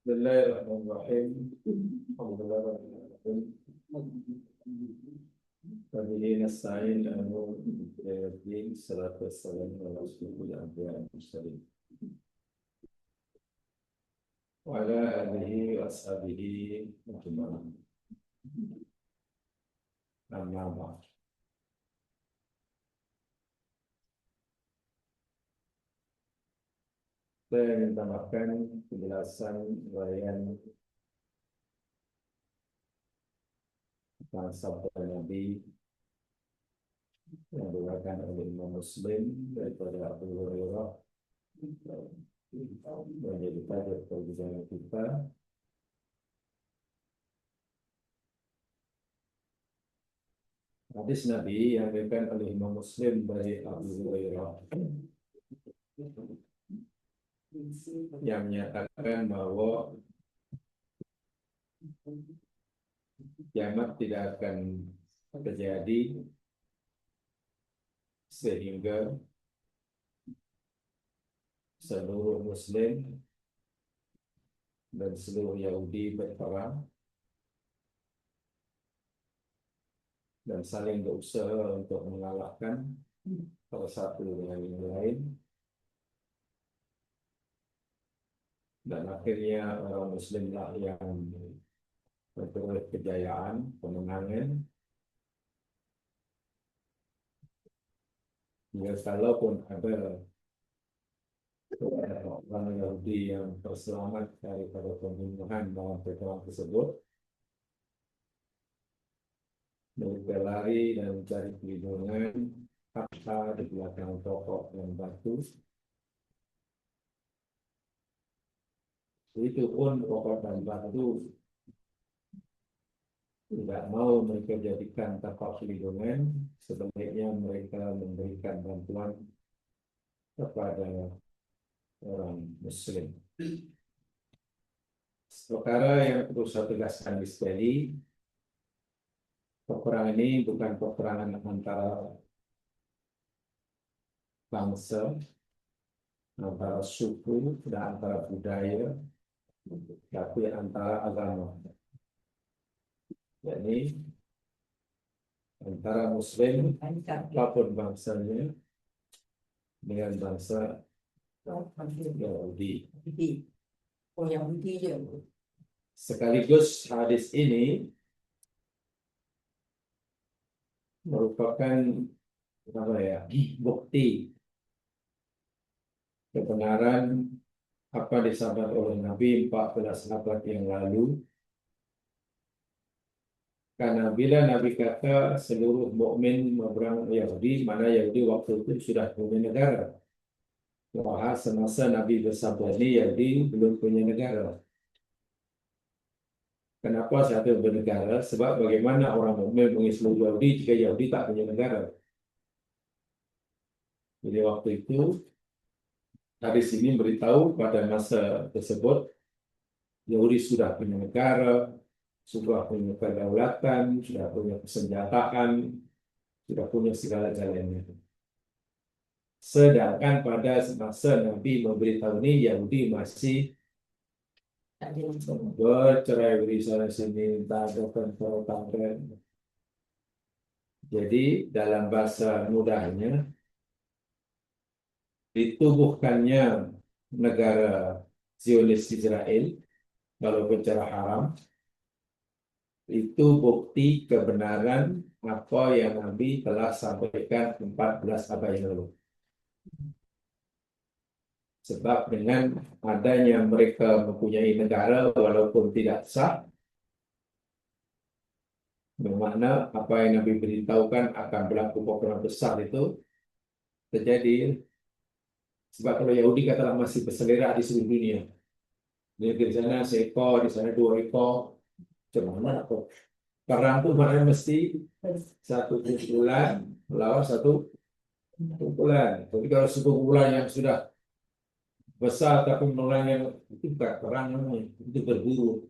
Bismillahirrahmanirrahim. Alhamdulillahirrahmanirrahim. Wabihi nasta'in ala din salatu wassalamu ala asyrofil anbiya'i wal mursalin wa ala alihi wa ashabihi ajma'in. Amma ba'd. Saya ingin tambahkan penjelasan uraian tentang sabda Nabi yang diriwayatkan oleh Imam Muslim daripada Abu Hurairah menjadi tajuk perbincangan kita. Hadis Nabi yang diriwayatkan oleh Imam Muslim dari Abu Hurairah yang menyatakan bahwa kiamat tidak akan terjadi sehingga seluruh Muslim dan seluruh Yahudi berperang dan saling berusaha untuk mengalahkan salah satu dengan yang lain, dan akhirnya orang Muslimlah yang memperoleh kejayaan, kemenangan. Ya, kalaupun ada orang Yahudi yang terselamat daripada pembunuhan dalam perang tersebut, mereka lari dan mencari perlindungan harta di belakang toko yang batu. Itu pun pokok dan batu tidak mau mereka jadikan tempat perlindungan, sebaliknya mereka memberikan bantuan kepada orang Muslim. Perkara yang perlu saya tegaskan di sini, peperangan ini bukan peperangan antara bangsa, antara suku, dan antara budaya, tapi antara agama. Jadi antara Muslim, apapun bangsanya, dengan bangsa Yahudi. Sekaligus hadis ini merupakan bukti kebenaran apa disampaikan oleh Nabi 14 abad yang lalu. Karena bila Nabi kata seluruh mukmin memerangi Yahudi, mana Yahudi waktu itu sudah punya negara. Wah, semasa Nabi bersabda ini, Yahudi belum punya negara. Kenapa satu bernegara? Sebab bagaimana orang mukmin mengenai seluruh Yahudi jika Yahudi tak punya negara? Jadi waktu itu, hadis ini beritahu pada masa tersebut, Yahudi sudah punya negara, sudah punya kedaulatan, sudah punya persenjataan, sudah punya segala-galanya. Sedangkan pada masa Nabi memberitahu ini, Yahudi masih bercerai-berai sana sini, tak ada kontrol. Jadi dalam bahasa mudahnya, ditubuhkannya negara Zionis Israel, walaupun secara haram, itu bukti kebenaran apa yang Nabi telah sampaikan 14 abad yang lalu. Sebab dengan adanya mereka mempunyai negara walaupun tidak sah, bermakna apa yang Nabi beritahukan akan berlaku peperangan besar itu terjadi. Sebab kalau Yahudi katalah masih berselerak di seluruh dunia, di sana seekor, di sana 2 ekor, cuman apa? Perang itu maknanya mesti satu kumpulan melawan satu kumpulan. Jadi kalau satu kumpulan yang sudah besar tapi orang yang itu bukan perang namanya, itu berburu.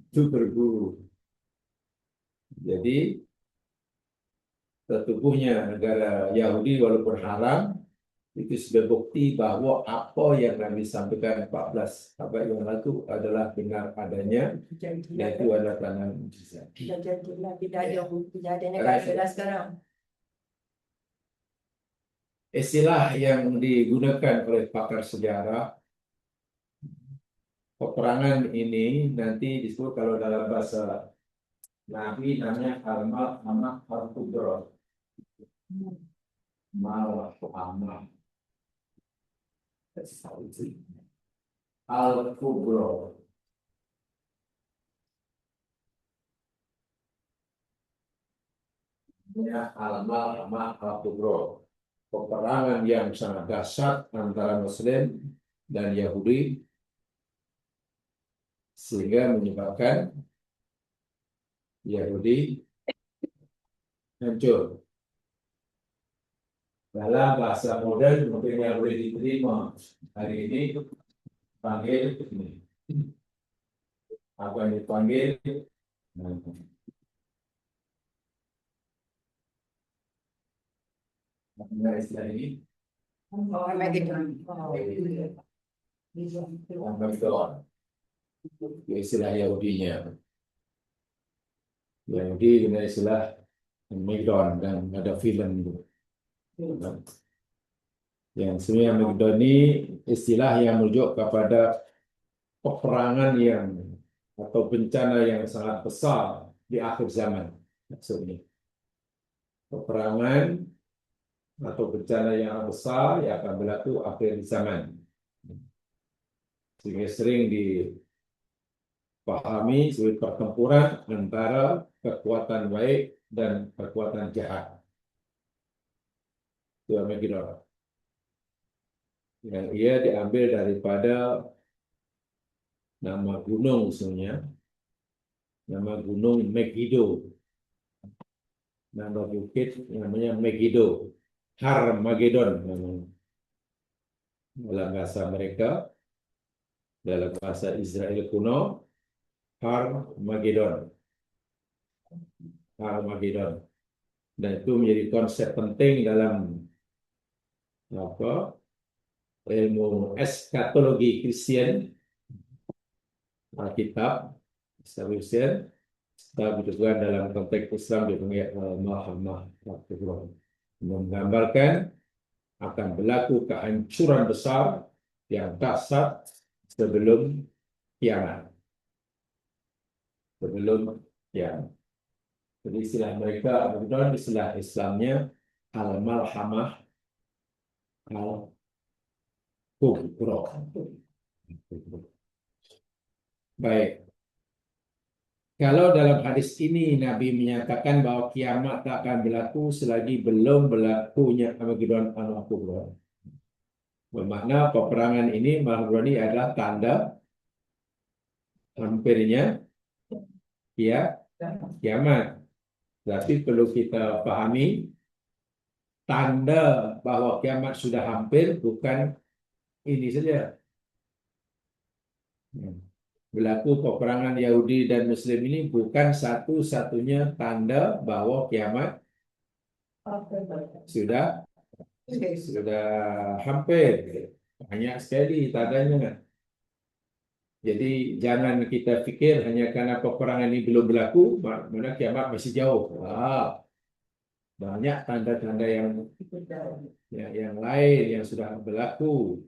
Itu berburu. Jadi tertubuhnya negara Yahudi walaupun haram Itu sebagai bukti bahwa apa yang Nabi sampaikan 14 abad yang lalu adalah benar adanya, dan itu adalah tanah mujizat. Tidak ada negara sekarang. Istilah yang digunakan oleh pakar sejarah, peperangan ini nanti disebut kalau dalam bahasa Nabi namanya al-Malhamah al-Kubra. Malhamah al-Kubra. Ya, al-Malhamah al-Kubra. Peperangan yang sangat dahsyat antara Muslim dan Yahudi sehingga menyebabkan Yahudi hancur. Dalam bahasa modern mungkin yang boleh diterima hari ini panggil ini. Apa yang dipanggil? Nah, istilah ini Armageddon. Istilah Yahudinya. Yahudi dengan istilah Armageddon dan ada film itu. Yang sebenarnya Armageddon ini istilah yang merujuk kepada peperangan yang atau bencana yang sangat besar di akhir zaman. Maksudnya peperangan atau bencana yang besar yang akan berlaku akhir zaman. Sehingga sering dipahami sebagai pertempuran antara kekuatan baik dan kekuatan jahat. Itu Armageddon. Yang ia diambil daripada nama gunung sebenarnya. Nama gunung Megiddo. Nama bukit namanya Megiddo. Harmageddon dalam bahasa mereka, dalam bahasa Israel kuno, Harmageddon. Harmageddon. Dan itu menjadi konsep penting dalam ilmu eskatologi Kristen, Alkitab, Kristen, tapi juga dalam konteks Islam dipanggil Al-Mahamah, menggambarkan akan berlaku kehancuran besar yang dahsyat sebelum kiamat. Sebelum kiamat. Jadi istilah mereka, istilah Islamnya Al-Malhamah Al-Kubra. Baik. Kalau dalam hadis ini Nabi menyatakan bahwa kiamat tak akan berlaku selagi belum berlakunya Armageddon al-Kubra. Bermakna peperangan ini adalah tanda hampirnya kiamat. Tapi perlu kita pahami tanda bahwa kiamat sudah hampir bukan ini saja. Berlaku peperangan Yahudi dan Muslim ini bukan satu-satunya tanda bahwa kiamat sudah hampir. Banyak sekali tandanya. Jadi jangan kita fikir hanya karena peperangan ini belum berlaku, mana kiamat masih jauh. Banyak tanda-tanda yang lain yang sudah berlaku,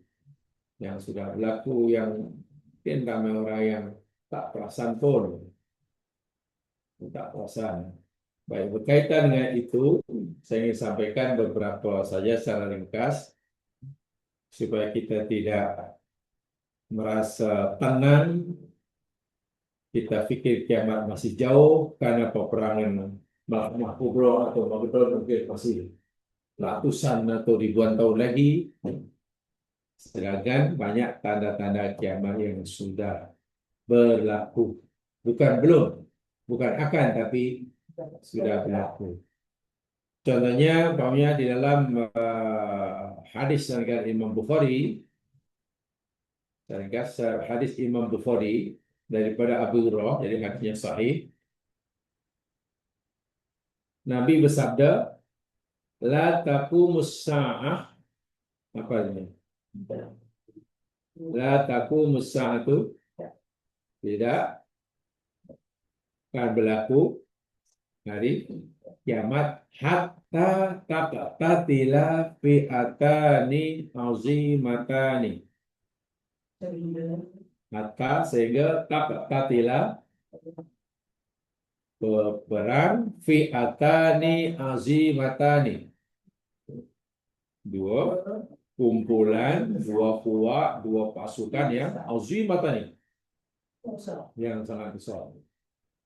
yang mungkin ramai orang yang tak perasan pun, tak perasan. Baik, berkaitan dengan itu, saya ingin sampaikan beberapa saja secara ringkas supaya kita tidak merasa tenang. Kita pikir kiamat masih jauh karena peperangan Malhamah Kubra atau Armageddon mungkin masih ratusan atau ribuan tahun lagi. Sedangkan banyak tanda-tanda kiamat yang sudah berlaku. Bukan akan, tapi sudah berlaku. Contohnya, di dalam hadis dari Imam Bukhari, hadis Imam Bukhari daripada Abu Hurairah, jadi hadisnya sahih. Nabi bersabda, la taqumus sa'ah Apa ini? La taqumus sa'atu, tidak akan berlaku hari kiamat hatta taqtatila fi'atani azimatani. Hatta sehingga taqtatila perang fi'atani azimatani. Dua kumpulan, dua kuat, dua pasukan yang azimatani, yang sangat besar.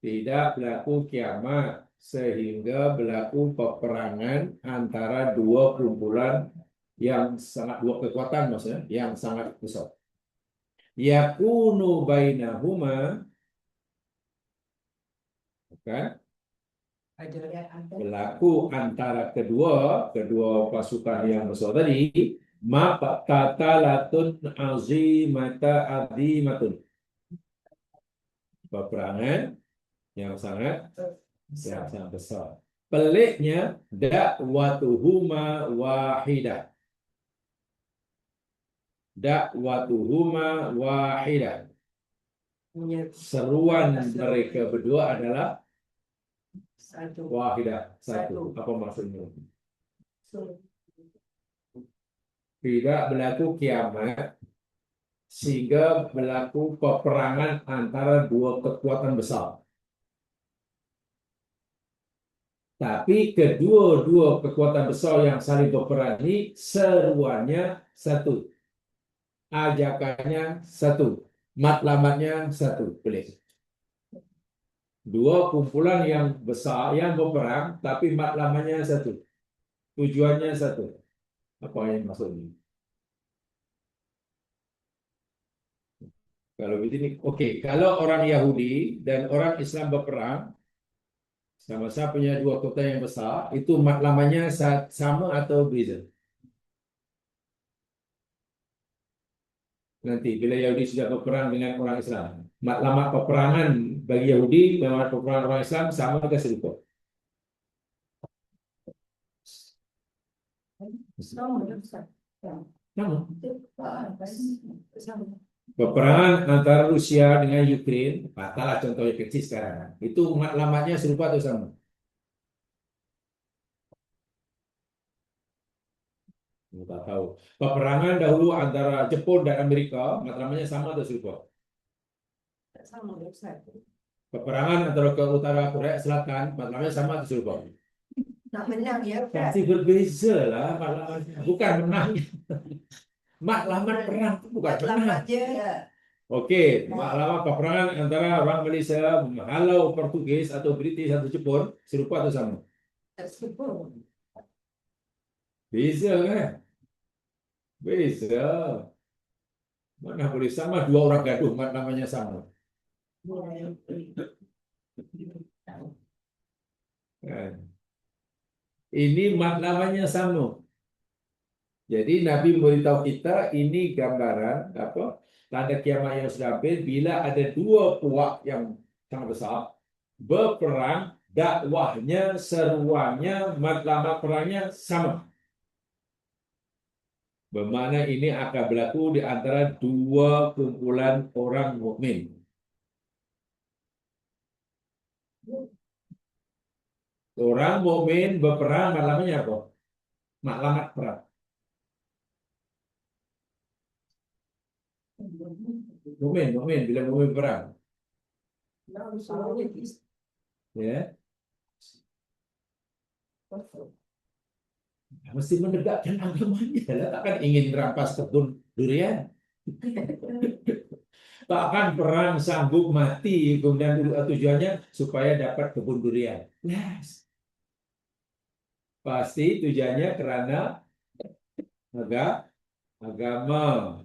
Tidak berlaku kiamat sehingga berlaku peperangan antara dua kumpulan yang sangat, dua kekuatan maksudnya yang sangat besar. Yakunu bainahuma, kan? Berlaku antara kedua pasukan yang besar tadi, maqtatalatun azimatun, peperangan yang sangat besar. Peliknya dakwatuhuma wahidah. Dakwatuhuma wahidah. Seruan mereka berdua adalah wahidah, satu. Apa maksudnya? Tidak berlaku kiamat sehingga berlaku peperangan antara dua kekuatan besar. Tapi kedua-dua kekuatan besar yang saling berperang ini seruannya satu, ajakannya satu, matlamatnya satu. Boleh. Dua kumpulan yang besar yang berperang, tapi matlamatnya satu, tujuannya satu. Apa yang maksudnya? Kalau begini, oke. Kalau orang Yahudi dan orang Islam berperang, sama-sama punya dua kota yang besar, itu matlamatnya sama atau beza? Nanti bila Yahudi sudah berperang dengan orang Islam, matlamat peperangan bagi Yahudi dengan peperangan orang Islam sama atau serupa? Sama. Peperangan antara Rusia dengan Ukraine, katalah contohnya kecil sekarang, itu matlamatnya serupa atau sama? Tidak tahu. Peperangan dahulu antara Jepun dan Amerika, matlamatnya sama atau serupa? Sama. Peperangan antara ke utara Korea Selatan, matlamatnya sama atau serupa? Nak menang ya, pasti berbeza lah matlamatnya. Bukan menang. Matlamat perang itu bukan menang. Oke, matlamat peperangan antara orang Malaysia, halau Portugis atau British atau Jepun, serupa atau sama? Beza kan? Beza. Mana boleh sama, dua orang gaduh namanya sama. Kan? Ini namanya sama. Jadi Nabi memberitahu kita ini gambaran apa? Tanda kiamat yang sudah hampir bila ada dua puak yang sangat besar berperang, dakwahnya, seruannya, matlamat perangnya sama. Bermakna ini akan berlaku di antara dua kumpulan orang mukmin. Orang mukmin berperang, matlamatnya apa? Matlamat perang. Mukmin bila mukmin perang. Ya. Mesti menegakkan agamanya lah, takkan ingin rampas kebun durian. Takkan perang sanggup mati kemudian tujuannya supaya dapat kebun durian. Yes. Pasti tujuannya karena agama,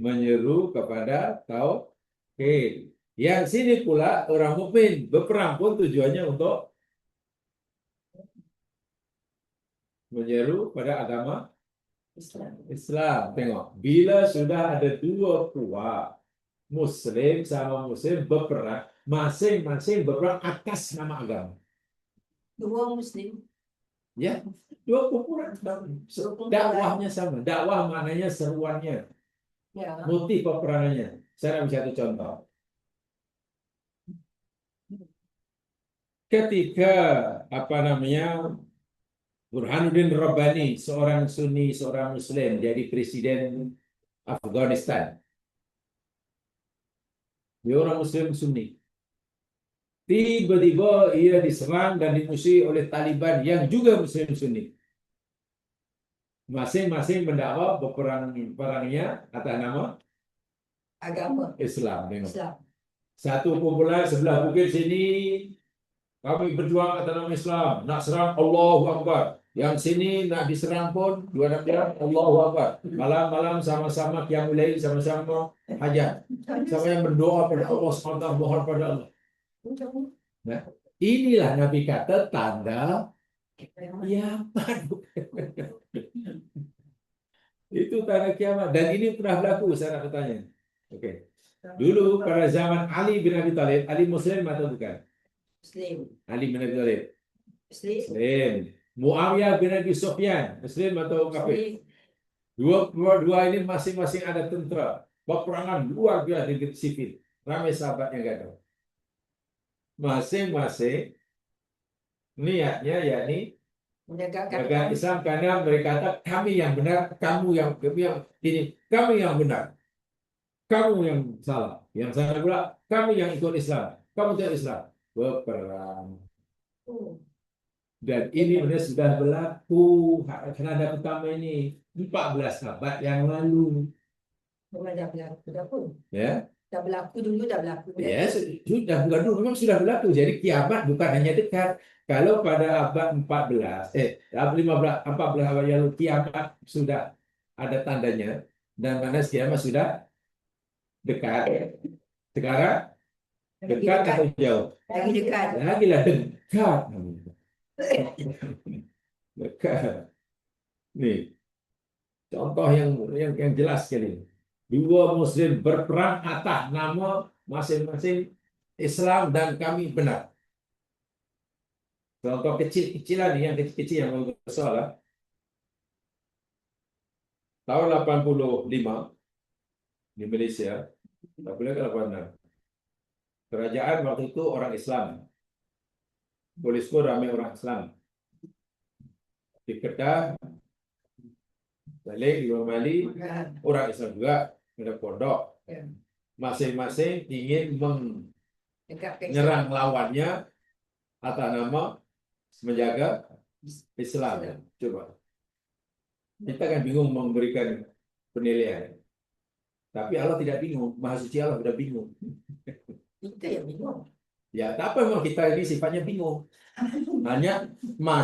menyeru kepada tauhid. Yang sini pula orang mukmin berperang pun tujuannya untuk menyeru pada agama Islam. Tengok, bila sudah ada dua kuat Muslim sama Muslim berperang, masing-masing berperang atas nama agama. Dua Muslim. Ya, dua kumpulan. Dakwahnya sama. Dakwah maknanya seruannya, Ya. motif peperangannya. Saya ambil satu contoh. Ketika apa namanya Burhanuddin Rabbani, seorang Sunni, seorang Muslim, jadi presiden Afghanistan. Dia orang Muslim Sunni. Tiba-tiba ia diserang dan dimusuhi oleh Taliban yang juga Muslim Sunni. Masing-masing mendakwa perangnya atas nama Agama Islam. Tengok. Islam. Satu kumpulan sebelah bukit sini, kami berjuang atas nama Islam. Nak serang Allahu Akbar. Yang sini nak diserang pun dua nak bilang Allahu Akbar. Malam-malam sama-sama qiyamul lail, sama-sama hajat. Sama yang berdoa pada Allah SWT, mohon pada Allah. Nah, inilah Nabi kata tanda kiamat. Itu tanda kiamat. Dan ini pernah berlaku, saya nak bertanya. Oke. Dulu pada zaman Ali bin Abi Thalib, Ali Muslim atau bukan? Muslim. Ali bin Abi Thalib. Muslim. Muslim. Muawiyah bin Abi Sufyan, Muslim atau kafir? Muslim. Dua ini masing-masing ada tentera. Peperangan luar biasa di sipil. Ramai sahabat yang gagal. Masing-masing niatnya yakni menegakkan Islam karena mereka kata kami yang benar, kamu yang ini, kami yang benar, kamu yang salah. Yang salah pula kami yang ikut Islam, kamu tidak Islam. Berperang. Dan ini benar sudah berlaku. Kanada pertama ini 14 abad yang lalu. Memang dah berlaku. Ya. Dah berlaku dulu, dah berlaku. Ya, sudah bukan dulu, memang sudah berlaku. Jadi kiamat bukan hanya dekat. Kalau pada abad 14, 14 abad yang lalu kiamat sudah ada tandanya dan mana kiamat sudah dekat. Sekarang dekat atau jauh? Lagi dekat. Lagilah dekat. Dekat. Nih, contoh yang jelas sekali. Dua Muslim berperang atas nama masing-masing Islam dan kami benar. Contoh kecil-kecilan yang kecil-kecil yang besar lah. Tahun 85 di Malaysia, tak boleh ke 86. Kerajaan waktu itu orang Islam. Polis pun ramai orang Islam. Di Kedah, balik di Mali, orang Islam juga, ada pondok. Masing-masing ingin menyerang lawannya atas nama menjaga Islam. Coba. Kita kan bingung memberikan penilaian. Tapi Allah tidak bingung. Maha Suci Allah sudah bingung. Kita yang bingung. Ya, tapi memang kita ini sifatnya bingung. Hanya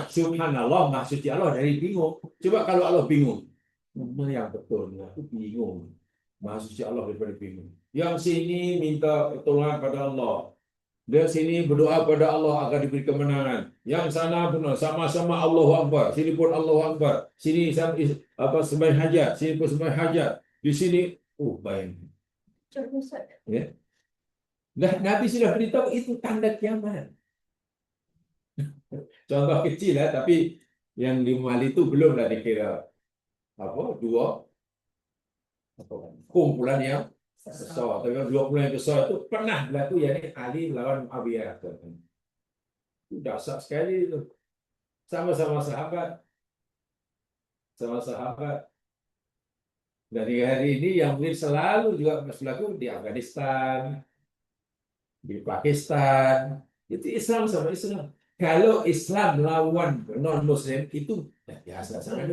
subhanallah, Maha Suci Allah dari bingung. Coba kalau Allah bingung. Mana yang betul? Aku bingung. Maha Suci Allah daripada bingung. Yang sini minta pertolongan pada Allah. Dari sini berdoa pada Allah agar diberi kemenangan. Yang sana benar sama-sama Allahu Akbar. Sini pun Allahu Akbar. Sini sembahyang hajat. Sini pun sembahyang hajat. Di sini, bayang. Ya. Nah, Nabi sudah beritahu itu tanda kiamat. Contoh kecil lah, tapi yang di Mali itu belum dah dikira dua kumpulan yang besar. Tapi dua kumpulan yang besar itu pernah berlaku, yakni Ali melawan Muawiyah. Itu dahsyat sekali itu. Sama-sama sahabat. Sama sahabat. Dari hari ini yang mungkin selalu juga berlaku di Afghanistan, di Pakistan, itu Islam sama Islam. Kalau Islam lawan non-Muslim itu biasa sangat.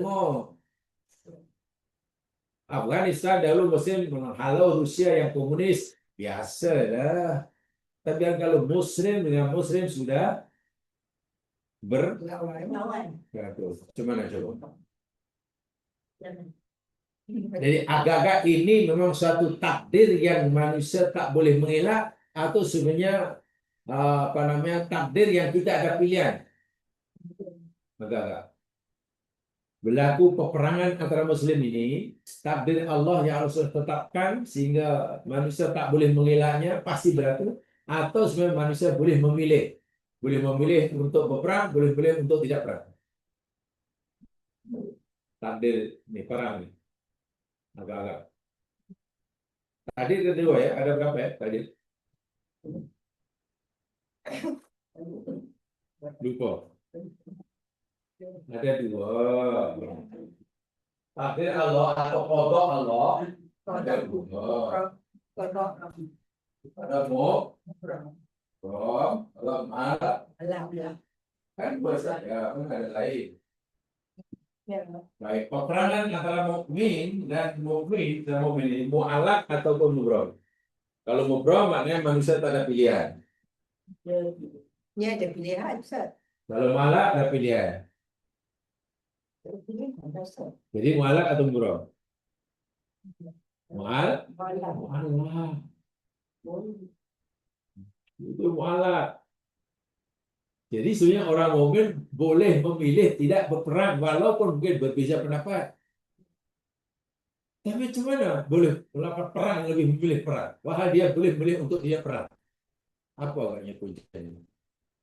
Afghanistan dahulu Muslim menghalau Rusia yang komunis, biasa lah. Tapi kalau Muslim dengan Muslim sudah berlawan. Cuman coba. Jadi agak-agak ini memang suatu takdir yang manusia tak boleh mengelak, atau sebenarnya takdir yang kita ada pilihan. Agak-agak berlaku peperangan antara Muslim ini, takdir Allah yang harus tetapkan sehingga manusia tak boleh mengelaknya, pasti berlaku. Atau sebenarnya manusia boleh memilih untuk berperang, boleh untuk tidak perang. takdir nih perang nih agak-agak. Tadi ada dua ya, ada berapa ya tadi? Lupa. Ada dua. Takdir Allah atau qada Allah ada dua. Ada Allah malah Alhamdulillah. kan dua saja, kan ada lain. Ya. Baik, peperangan antara mukmin dan mukmin ini mu'alaq ataupun mubrom. Kalau mubrom maknanya manusia tak ada pilihan. Ini ada pilihan, Ustaz. Kalau mu'alaq ada pilihan. Jadi mu'alaq atau mubrom? Mu'alaq. Itu mu'alaq. Jadi sebenarnya orang mukmin boleh memilih tidak berperang walaupun mungkin berbeza pendapat. Tapi macam mana boleh melakukan perang lebih memilih perang? Wahai dia boleh memilih untuk dia perang. Apa agaknya kuncinya?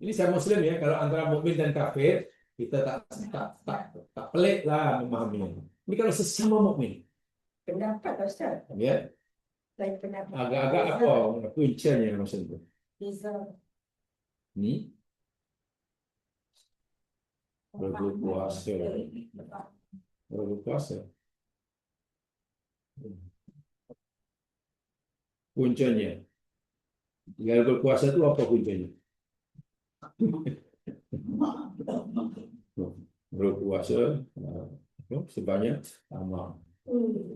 Ini saya Muslim ya. Kalau antara mukmin dan kafir kita tak pelik lah memahaminya. Ini kalau sesama mukmin, Pendapat, Ustaz. ya Lain pendapat. agak-agak apa kuncinya maksud itu? Bisa. Ini berpuasa, berpuasa. Kuncinya. Tinggal berpuasa itu apa kuncinya? Berpuasa sebanyak amal.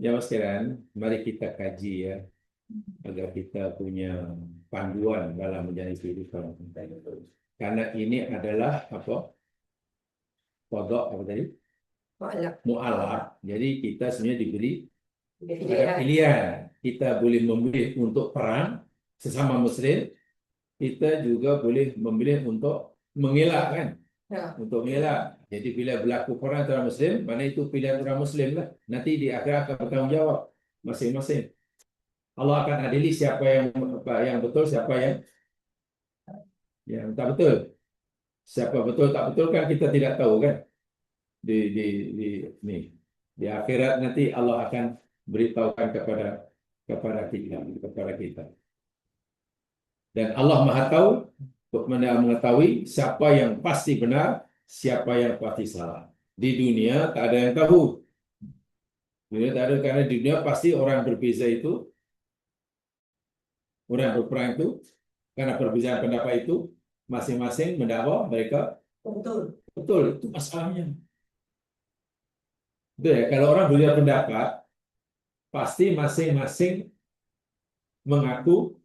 Ya Mas Kiran, mari kita kaji ya agar kita punya panduan dalam menjalani kehidupan. Karena ini adalah apa? Kodok apa tadi? Mu'alaf. Jadi kita sebenarnya diberi ada pilihan. Kita boleh memilih untuk perang sesama Muslim. Kita juga boleh memilih untuk mengelak kan? Ya. Untuk mengelak. Jadi bila berlaku perang antara Muslim, mana itu pilihan orang Muslim lah. Nanti di akhirat akan bertanggung jawab masing-masing. Allah akan adili siapa yang betul, siapa yang tak betul. Siapa betul tak betul kan kita tidak tahu kan. Di akhirat nanti Allah akan beritahukan kepada kita. Dan Allah Maha tahu mengetahui siapa yang pasti benar, siapa yang pasti salah. Di dunia tak ada yang tahu. Dunia tak ada, karena di dunia pasti orang berbeza itu, orang berperang itu, karena perbedaan pendapat itu, masing-masing mendakwa mereka Betul. betul. Itu masalahnya. Betul ya? Kalau orang berbeda pendapat, pasti masing-masing mengaku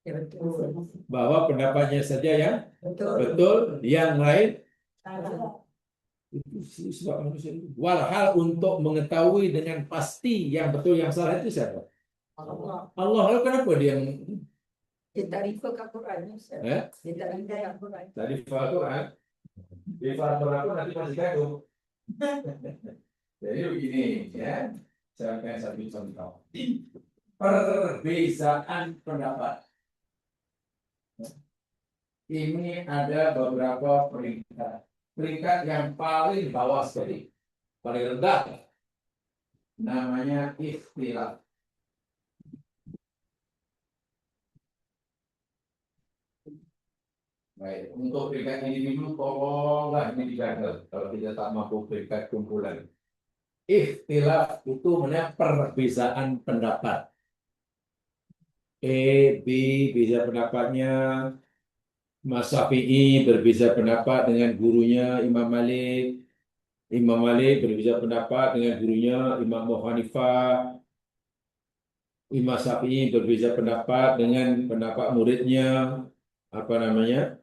Ya, betul. bahwa pendapatnya saja yang Betul. betul, yang lain Salah. itu sebab manusia itu. Walhal untuk mengetahui dengan pasti yang betul yang salah itu siapa? Allah. Allah. Lalu kenapa dia Kita refer ke Quran, Ustaz. Kita refer ke Quran. tadi Al-Quran? Di Al-Quran itu nanti masih gaduh. Jadi begini ya, saya akan satu contoh. Perbedaan pendapat. Ini ada beberapa peringkat. Peringkat yang paling bawah sekali, paling rendah, namanya ikhtilaf. Baik, untuk peringkat individu tolonglah ini dijaga kalau tidak tak mampu peringkat kumpulan. Ikhtilaf itu namanya perbedaan pendapat. B bisa pendapatnya, Mas Syafi'i berbeza pendapat dengan gurunya Imam Malik. Imam Malik berbeza pendapat dengan gurunya Imam Abu Hanifah. Imam Syafi'i berbeza pendapat dengan pendapat muridnya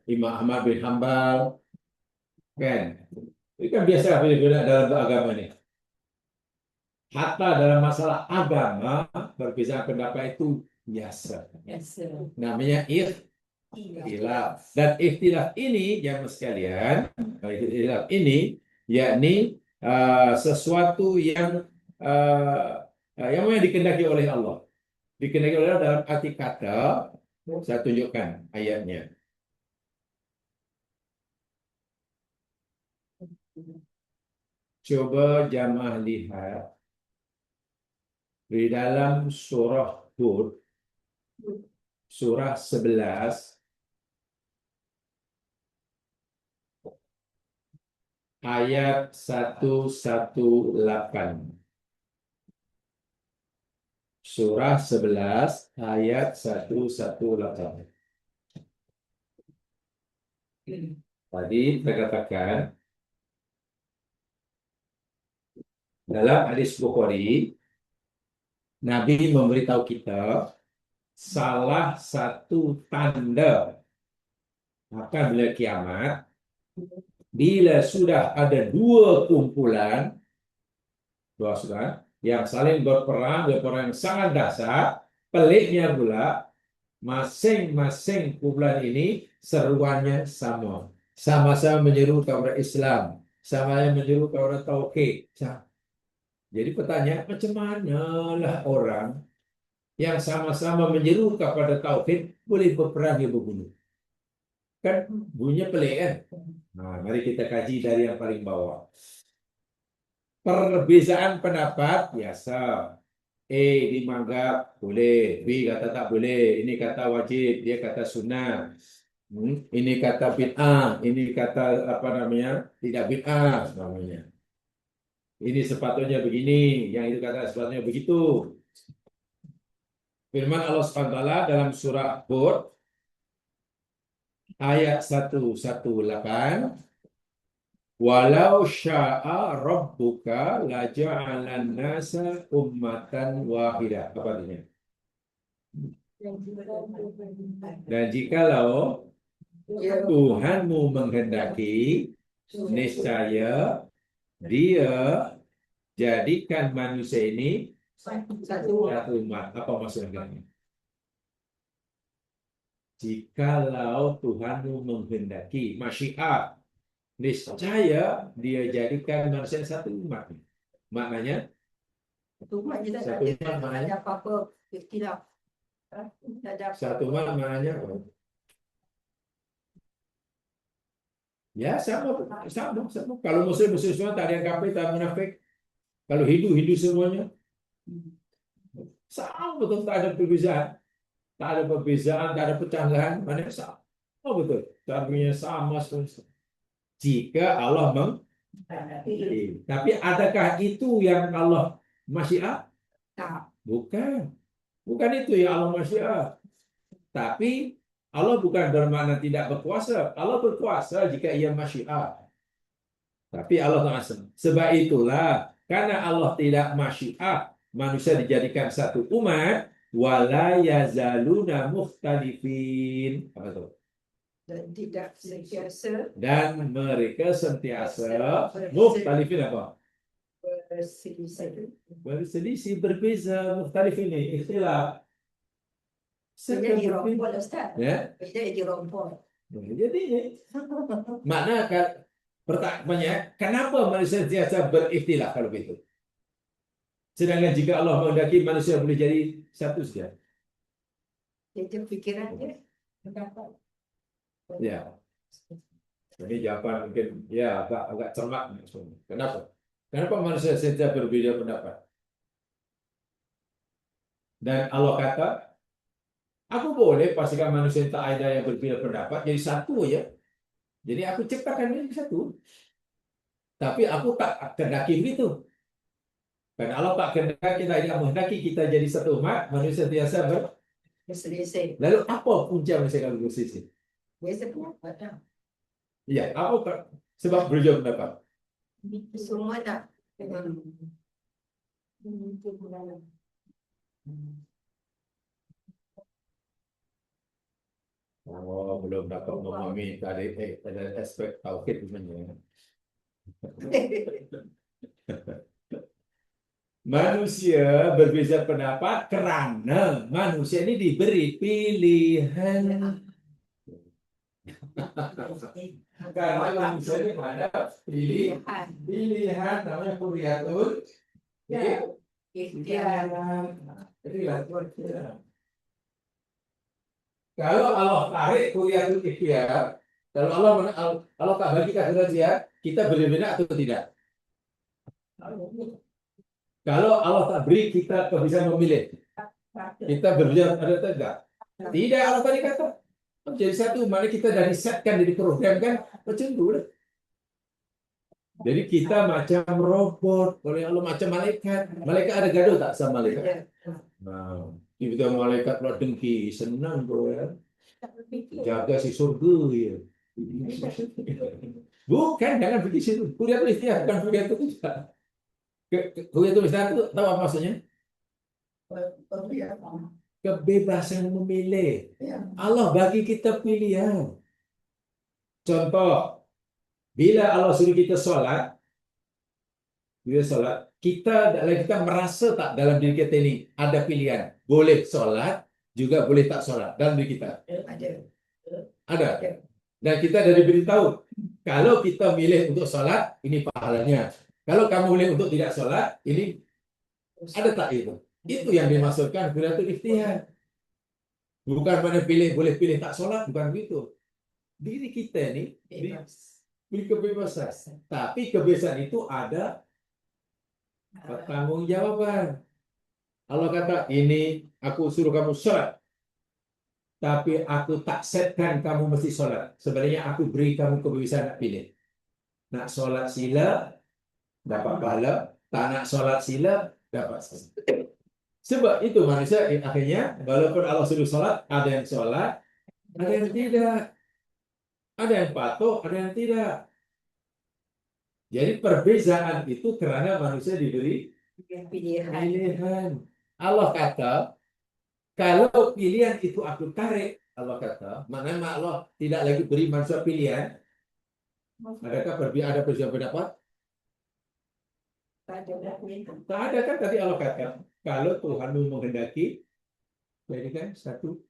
Imam Ahmad bin Hambal. Kan? Ini kan biasa beda dalam agama ini. Hatta dalam masalah agama berbeza pendapat itu biasa. Yes. Namanya ikhtilaf. Dan ikhtilaf ini jamaah sekalian, ikhtilaf ini yakni sesuatu yang dikehendaki oleh Allah. Dikehendaki oleh Allah dalam arti kata, saya tunjukkan ayatnya. Coba jamaah lihat di dalam surah Hud, surah 11, ayat 118. Surah 11 ayat 118. Tadi saya katakan dalam hadis Bukhari, Nabi memberitahu kita salah satu tanda apabila kiamat, bila sudah ada dua kumpulan, dua saudara, yang saling berperang yang sangat dahsyat. Peliknya pula, masing-masing kumpulan ini seruannya sama. Sama-sama menyeru kepada Islam, sama-sama menyeru kepada tauhid. Jadi pertanyaan, macam manalah orang yang sama-sama menyeru kepada tauhid boleh berperang di berbunuh? Kan bunyinya pelik kan? Nah, mari kita kaji dari yang paling bawah. Perbezaan pendapat biasa. A dianggap boleh, B kata tak boleh, ini kata wajib, dia kata sunnah. Ini kata bid'ah, ini kata apa namanya? Tidak bid'ah namanya. Ini sepatutnya begini, yang itu kata sepatutnya begitu. Firman Allah SWT dalam surah Hud ayat 118, walau sya'a rabbuka laja'alan nasa ummatan wahidah. Apa artinya? Dan jikalau Tuhanmu menghendaki, niscaya Dia jadikan manusia ini satu umat. Apa maksudnya? Jikalau Tuhanmu menghendaki, masyiat, niscaya Dia jadikan manusia satu umat. Maknanya? Satu umat je tak Satu umat maknanya? ada apa-apa ikhtilaf. Satu umat maknanya apa? Ya sama. Kalau Muslim semua, tak ada yang kafir, tak ada munafik. Kalau Hindu semuanya sama betul, tak ada perbezaan. Tak ada perbezaan, tak ada pecahan, mana sama. Oh betul, caranya sama semua. Jika Allah tapi adakah itu yang Allah masyiat? Tak. Bukan itu yang Allah masyiat. Tapi Allah bukan bermakna tidak berkuasa. Allah berkuasa jika Ia masyiat. Tapi Allah tak. Sebab itulah, karena Allah tidak masyiat, manusia dijadikan satu umat, wala yazaluna mukhtalifin. Apa itu? Tidak sentiasa. Dan mereka sentiasa mukhtalifin apa? Berselisih, berbeza, mukhtalifin ini ikhtilaf. Jadi rompol Ustaz. Ya? Jadi rompol. Jadi makna pertanyaannya, kenapa manusia sentiasa berikhtilaf kalau begitu? Sedangkan jika Allah menghendaki, manusia boleh jadi satu saja. Itu pikirannya. Ya. Ini jawaban mungkin ya agak cermat. Kenapa? Kenapa manusia sentiasa berbeda pendapat? Dan Allah kata, aku boleh pastikan manusia tak ada yang berbeda pendapat jadi satu ya. Jadi aku ciptakan ini satu. Tapi aku tak kehendaki begitu. Karena Allah tak kehendaki, kita tidak menghendaki kita jadi satu umat, manusia biasa berselisih. Lalu apa punca manusia kalau berselisih? Biasa pendapat. Iya, apa sebab berbeda pendapat? Semua tak. Oh, belum dapat memahami tadi ada aspek tauhid sebenarnya. Manusia berbeza pendapat karena manusia ini diberi pilihan. Karena manusia ini ada pilihan namanya kuriatul ikhtiar. Kalau Allah tarik kuriatul ikhtiar, kalau Allah tak bagi kehendak dia, kita berbeda atau tidak? Kalau Allah tak beri, kita bisa memilih. Kita berbicara ada atau enggak? Tidak, Allah tadi kata. Jadi satu, mana kita dari setkan, dari programkan, macam itu lah. Jadi kita macam robot, kalau Allah macam malaikat. Malaikat ada gaduh tak sama malaikat? Nah, kita malaikat pula dengki, senang bro ya. Jaga si surga ya. Bukan, jangan pergi situ. Kuliah tulis dia, bukan kuliah tulis. Kuliah tulis itu tahu apa maksudnya? Kebebasan memilih. Allah bagi kita pilihan. Contoh, bila Allah suruh kita sholat, kita merasa tak dalam diri kita ini ada pilihan. Boleh sholat, juga boleh tak sholat dalam diri kita. Ada. Dan kita dari beritahu, kalau kita milih untuk sholat, ini pahalanya. Kalau kamu milih untuk tidak sholat, ini ada tak itu? Itu yang dimaksudkan khilaful ikhtiyar. Bukan pada boleh pilih tak sholat, bukan begitu. Diri kita ini beri kebebasan. Tapi kebebasan itu ada pertanggungjawaban. Allah kata, ini aku suruh kamu sholat, tapi aku tak setkan kamu mesti sholat. Sebenarnya aku beri kamu kebebasan nak pilih. Nak sholat sila, dapat pahala. Tak nak sholat sila, dapat sila. Sebab itu manusia akhirnya, walaupun Allah suruh sholat, ada yang sholat, ada yang tidak. Ada yang patuh, ada yang tidak. Jadi perbezaan itu karena manusia diberi pilihan. Allah kata, kalau pilihan itu aku tarik, Allah kata, maknanya Allah tidak lagi beri manusia pilihan. Adakah ada perbedaan pendapat? Tak ada kan tadi Allah kata, kalau Tuhan menghendaki, jadi kan satu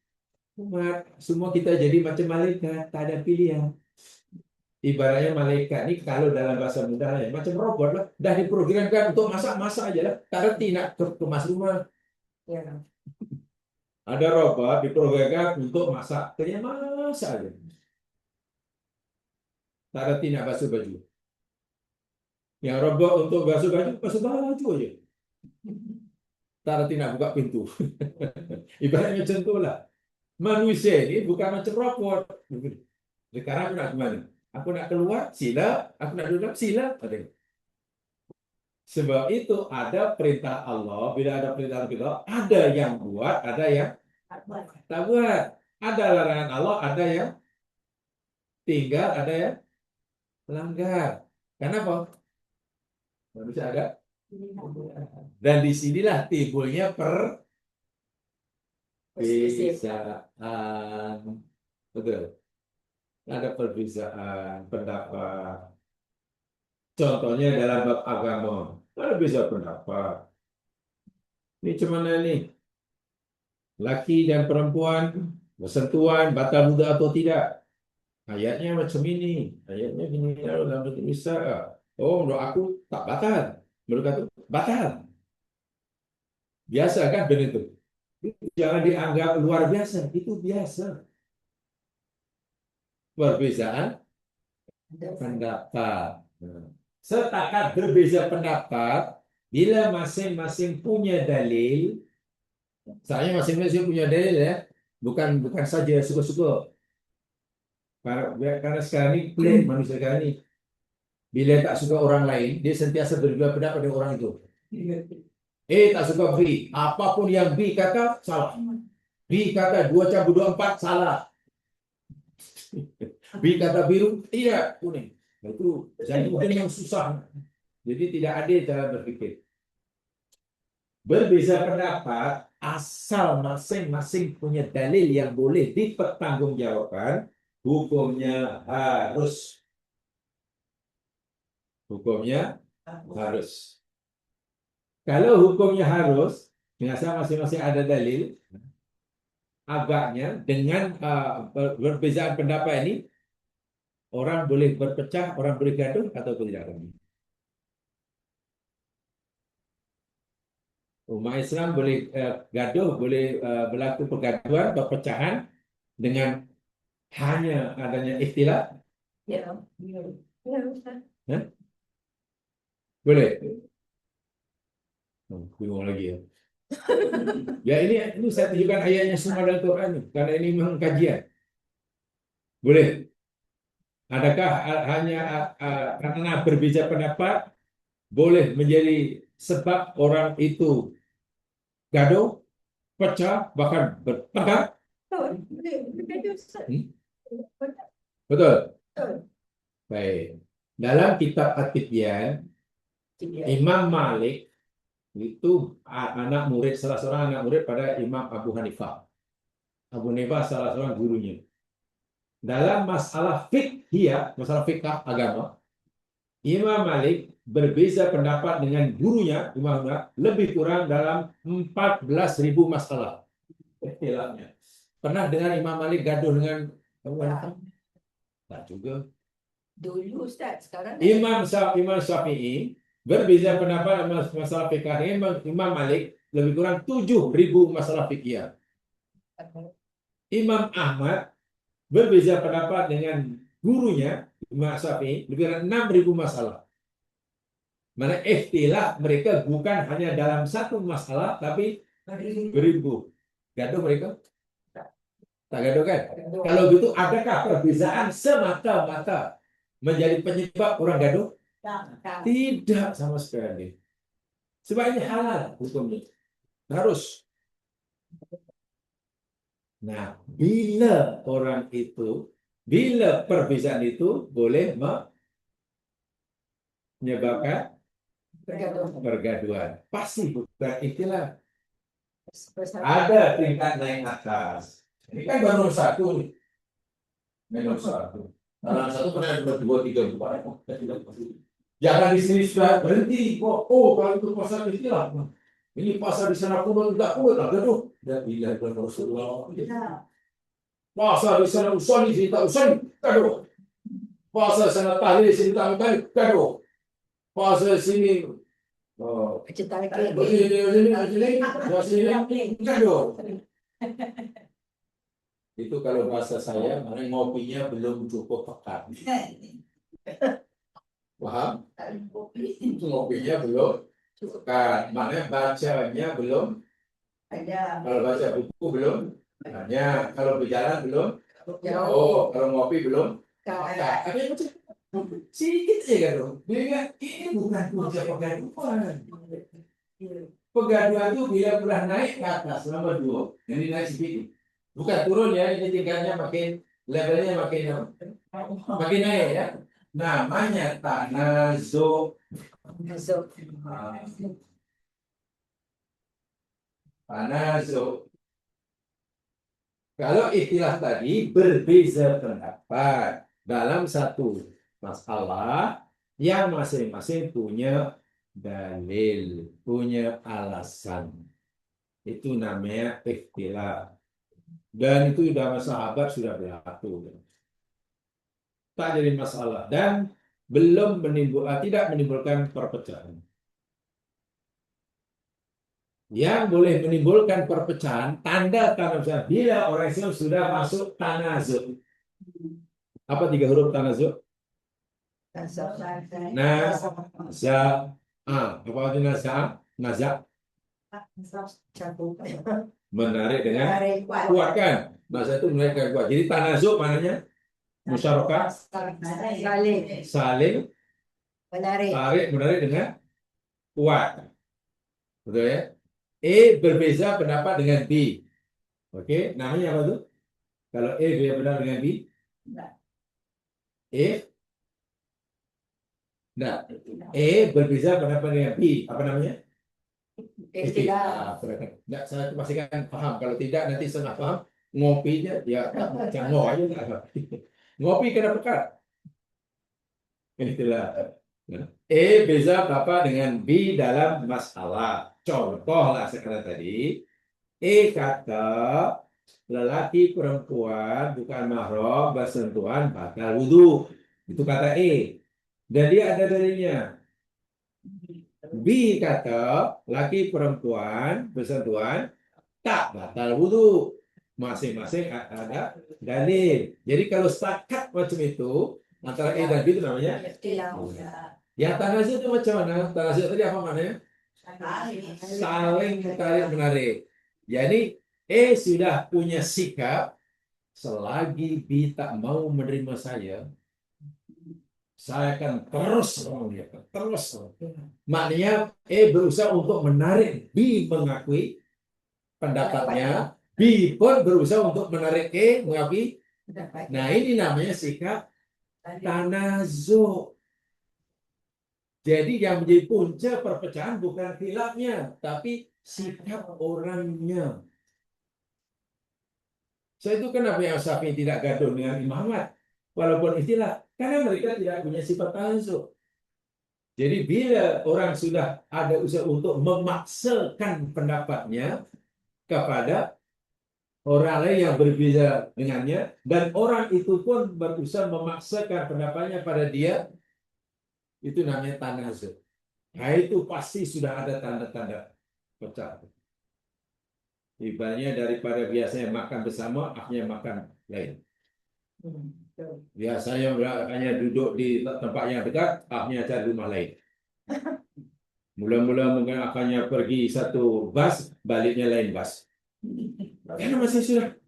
umat, semua kita jadi macam malaikat, tak ada pilihan. Ibaratnya malaikat ini kalau dalam bahasa mudah ya, macam robot lah, dah diprogramkan untuk masak-masak aja lah, tak reti nak kemas rumah. Ya. Ada robot diprogramkan untuk masak, kerja masak aja. Tak reti nak basuh baju. Yang robot untuk basuh baju aja. Tak reti nak buka pintu. Ibaratnya macam tu lah. Manusia ini bukan macam robot. Sekarang aku nak kemana? Aku nak keluar, sila. Aku nak duduk, sila. Sebab itu ada perintah Allah. Bila ada perintah Allah, ada yang buat, ada yang tak buat. Ada larangan Allah, ada yang tinggal, ada yang melanggar. Kenapa? Manusia ada. Dan disinilah timbulnya perbezaan. Betul. Ada perbezaan pendapat. Contohnya dalam bab agama, ada beza pendapat. Ini cuman ini, laki dan perempuan bersentuhan batal muda atau tidak? Ayatnya macam ini, ayatnya gini. Dalam bisa. Oh, menurut aku tak batal. Menurut aku batal. Biasa kan begitu. Jangan dianggap luar biasa. Itu biasa. Perbezaan pendapat. Setakat berbeza pendapat, bila masing-masing punya dalil, saya masing-masing punya dalil ya, bukan saja suka-suka. Karena sekarang ini plain manusia sekarang ini, bila tak suka orang lain, dia sentiasa berbeda pendapat dengan orang itu. Tak suka B, apapun yang B kata salah. B kata 2+2=4 salah. B kata biru tidak kuning. Itu jadi mungkin yang susah. Jadi tidak adil cara berpikir. Berbeza pendapat asal masing-masing punya dalil yang boleh dipertanggungjawabkan, hukumnya harus. Hukumnya harus. Kalau hukumnya harus, biasa masing-masing ada dalil, agaknya dengan perbezaan pendapat ini, orang boleh berpecah, orang boleh gaduh atau tidak. Umat Islam boleh gaduh, boleh berlaku pergaduhan, perpecahan dengan hanya adanya ikhtilaf. Ya. Boleh. Bingung lagi ya. Ya ini saya tunjukkan ayatnya semua dalam Quran karena ini memang kajian. Boleh? Adakah hanya karena berbeda pendapat boleh menjadi sebab orang itu gaduh, pecah, bahkan bertengkar? Hmm? Betul. Baik. Dalam kitab At-Tibyan, Imam Malik itu salah seorang anak murid pada Imam Abu Hanifah. Abu Hanifah salah seorang gurunya. Dalam masalah fiqhiyah, masalah fiqh agama, Imam Malik berbeza pendapat dengan gurunya, Imam Malik, lebih kurang dalam 14.000 masalah. Istilahnya. Pernah dengar Imam Malik gaduh dengan Abu Hanifah? Tak juga. Dulu Ustaz, sekarang Imam Syafi'i berbeza pendapat dalam masalah fikih. Imam Malik lebih kurang 7.000 masalah fikih. Imam Ahmad berbeza pendapat dengan gurunya Imam Syafi'i lebih kurang 6.000 masalah. Mana ikhtilaf mereka bukan hanya dalam satu masalah tapi beribu. Gaduh mereka? Tak gaduh kan? Kalau gitu adakah perbezaan semata-mata menjadi penyebab orang gaduh? Tidak sama sekali. Sebab ini halal hukumnya. Harus. Nah, bila perbezaan itu boleh menyebabkan pergaduhan. Pasti bukan itulah. Ada tingkat naik atas. Ini kan baru satu nih. Nomor satu. Dalam satu pernah dua, tiga, empat. Jangan di sini sudah berhenti. Oh, kalau itu pasal istilah. Ini pasal di sana pun tidak kuat lah. Gaduh. Dan bila Rasulullah. Pasal di sana usani, sini tak usani. Gaduh. Pasal sana tahlil, sini tak tahlil. Gaduh. Pasal sini gaduh. Itu kalau bahasa saya, mana ngopinya belum cukup pekat. Paham? Ngopinya belum pekat. Mana bacanya belum. Kalau baca buku belum. Hanya kalau berjalan belum. Oh, kalau ngopi belum. Ada yang macam sedikit saja kan. Dia ini bukan kerja pegaduhan. Pegaduhan itu bila pernah naik ke atas nomor 2, jadi naik sedikit. Bukan turun ya, ini tingkatnya makin levelnya makin naik ya. Namanya tanazu. Tanazu. Kalau istilah tadi berbeza pendapat dalam satu masalah yang masing-masing punya dalil, punya alasan. Itu namanya ikhtilaf. Dan itu sudah sahabat sudah berlaku. Tak jadi masalah dan tidak menimbulkan perpecahan. Yang boleh menimbulkan perpecahan tanda bila orang Islam sudah masuk tanazuk. Apa 3 huruf tanazuk? Apa arti nazak? Menarik dengan kuat kan? Nazak itu menarik dengan kuat. Jadi tanazuk maknanya musyarakah, saling menarik dengan kuat. Betul ya? Berbeza pendapat dengan B. Oke, namanya apa tuh? Kalau beda pendapat dengan B? Berbeza pendapat dengan B. Apa namanya? Tidak, saya pastikan paham. Kalau tidak nanti setengah paham, ngopinya ya canggung aja. Ngopi kena pekat. Itulah. Beza pendapat dengan B dalam masalah. Contohlah sekarang tadi. Kata lelaki perempuan bukan mahram bersentuhan batal wudu. Itu kata Dan dia ada dalilnya. B kata laki perempuan bersentuhan tak batal wudu. Masing-masing ada dalil. Jadi kalau sepakat macam itu antara dan B itu namanya. Yang tanazuk itu macam mana? Tanazuk tadi apa maknanya? saling tarik menarik. Jadi sudah punya sikap, selagi B tak mau menerima saya akan terus memuliakan, terus. Maknanya berusaha untuk menarik B mengakui pendapatnya, B pun berusaha untuk menarik mengakui. Nah, ini namanya sikap tanazu. Jadi yang menjadi punca perpecahan bukan khilafnya, tapi sikap orangnya. Saya itu kenapa yang Syafi'i tidak gaduh dengan Imam Ahmad, walaupun istilah, karena mereka tidak punya sifat tanazu. Jadi bila orang sudah ada usaha untuk memaksakan pendapatnya kepada orang lain yang berbeda dengannya, dan orang itu pun berusaha memaksakan pendapatnya pada dia, itu namanya tanazu. Nah, itu pasti sudah ada tanda-tanda pecah. Ibaratnya daripada biasanya makan bersama, akhirnya makan lain. Biasanya hanya duduk di tempat yang dekat, akhirnya cari rumah lain. Mula-mula mungkin akannya pergi satu bus, baliknya lain bus. Karena masih sudah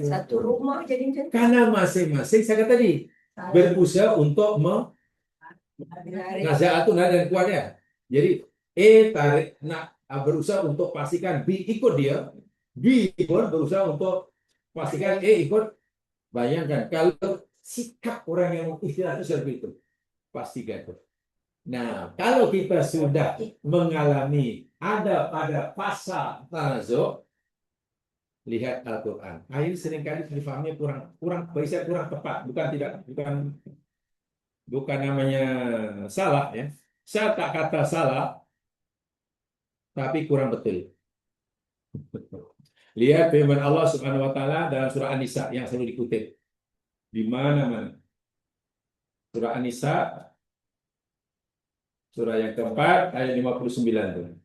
Satu rumah jadi macam karena masing-masing saya kata tadi berusaha untuk nasihatun dan kuatnya. Jadi tarik nak berusaha untuk pastikan B ikut dia, B pun berusaha untuk pastikan ikut. Bayangkan kalau sikap orang yang istilah itu seperti itu, pasti gaduh. Nah, kalau kita sudah mengalami ada pada fasa tanazu, lihat Al-Quran. Nah, ini seringkali difahamnya kurang tepat, bukan namanya salah ya. Saya tak kata salah, tapi kurang betul. Lihat firman Allah Subhanahu wa taala dalam surah An-Nisa yang selalu dikutip. Di mana-mana. Surah An-Nisa surah yang keempat ayat 59 tuh.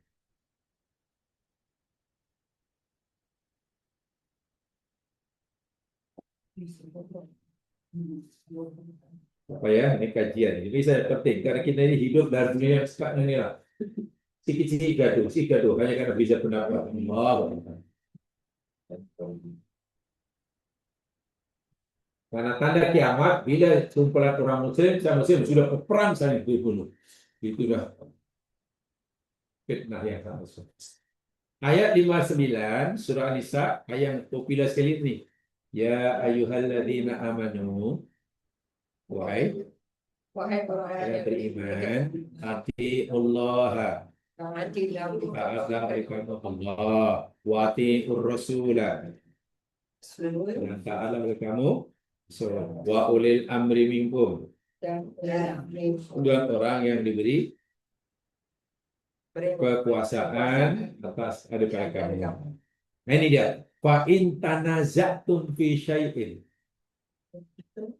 Apa ya, ini kajian. Ini saya penting karena kita ini hidup dari dunia yang sekarang ini lah. Sikit-sikit gaduh, hanya karena bisa pendapat. Karena tanda kiamat bila kumpulan orang muslim sama muslim sudah perang saling dibunuh. Itu dah fitnah yang sangat besar. Ayat 59 surah An-Nisa, ayat yang populer sekali ini. Ya ayyuhalladzina amanu, wahai yang beriman, atiullaha Allah wa atiur rasulah, dan taatlah oleh kamu wa ulil amri minkum, dan orang yang diberi kekuasaan atas daripada kamu. Nah, ini dia. Fa in tanaza'tum fi syai'in.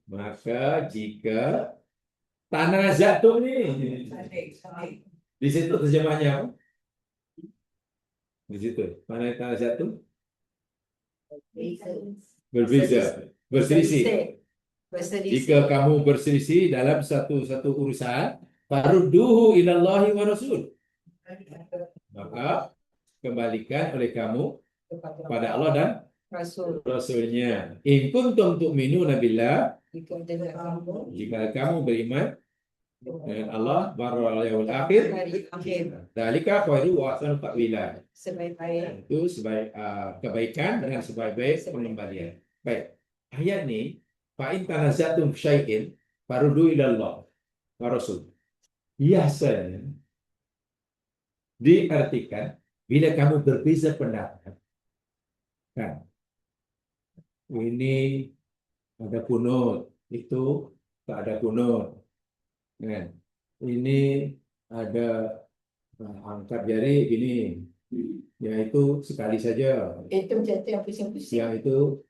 Maka jika tanaza'tum ini di situ terjemahnya apa? Di situ. Mana tanaza'tum? Berbeza, berselisih. Jika kamu berselisih dalam satu urusan, farudduhu ilallahi wa rasul. Maka kembalikan oleh kamu pada Allah dan Rasulnya. In kuntum tu'minuna billah, jika kamu beriman dengan Allah wal yaumil akhir, dzalika khairu wa ahsanu ta'wila. Itu sebaik kebaikan dengan sebaik-baik pengembalian. Baik. Ayat ini, fa in tanaza'tum syai'in faruddu ilallah wa rasul. Biasanya diartikan bila kamu berbeza pendapat. Kan? Ini ada kunut, itu tak ada kunut. Kan? Ini ada angkat jari gini, yaitu sekali saja. Itu jatuh yang pusing-pusing. Yang itu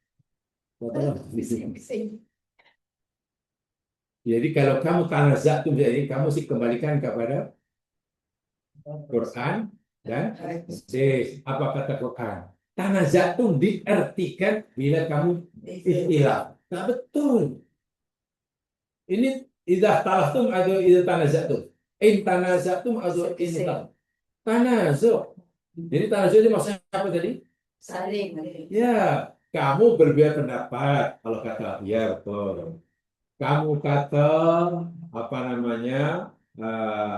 jadi kalau kamu tanaza'tum, jadi kamu sih kembalikan kepada Quran dan hadis. Apa kata Quran? Tanaza'tum diartikan bila kamu ikhtilaf. Tak betul. Ini idza talaftum atau idza tanaza'tum. In tanaza'tum atau ikhtilaf. Tanazu. Jadi tanazu itu maksudnya apa tadi? Saling. Ya, kamu berbeda pendapat. Kalau kata, ya betul. Kamu kata apa namanya?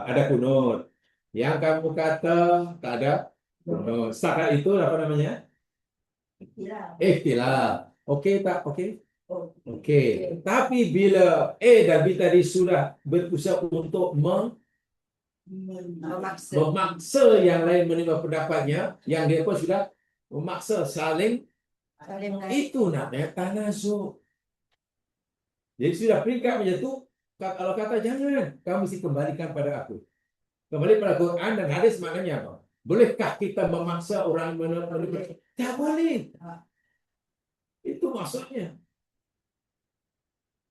Ada kunut. Yang kamu kata tak ada kunut. Sepakat itu apa namanya? Ya. Ikhtilaf. Oke tak? Oke. Oh, Oke. Tapi bila dan B tadi sudah berusaha untuk memaksa. memaksa yang lain menerima pendapatnya, yang dia pun sudah memaksa saling, Saling itu namanya tanazu. Jadi sudah peringkat menjatuh. Kalau kata jangan, kamu mesti kembalikan pada aku. Kembali pada Quran dan hadis, maknanya apa? Bolehkah kita memaksa orang menerima? Tak boleh. Itu maksudnya.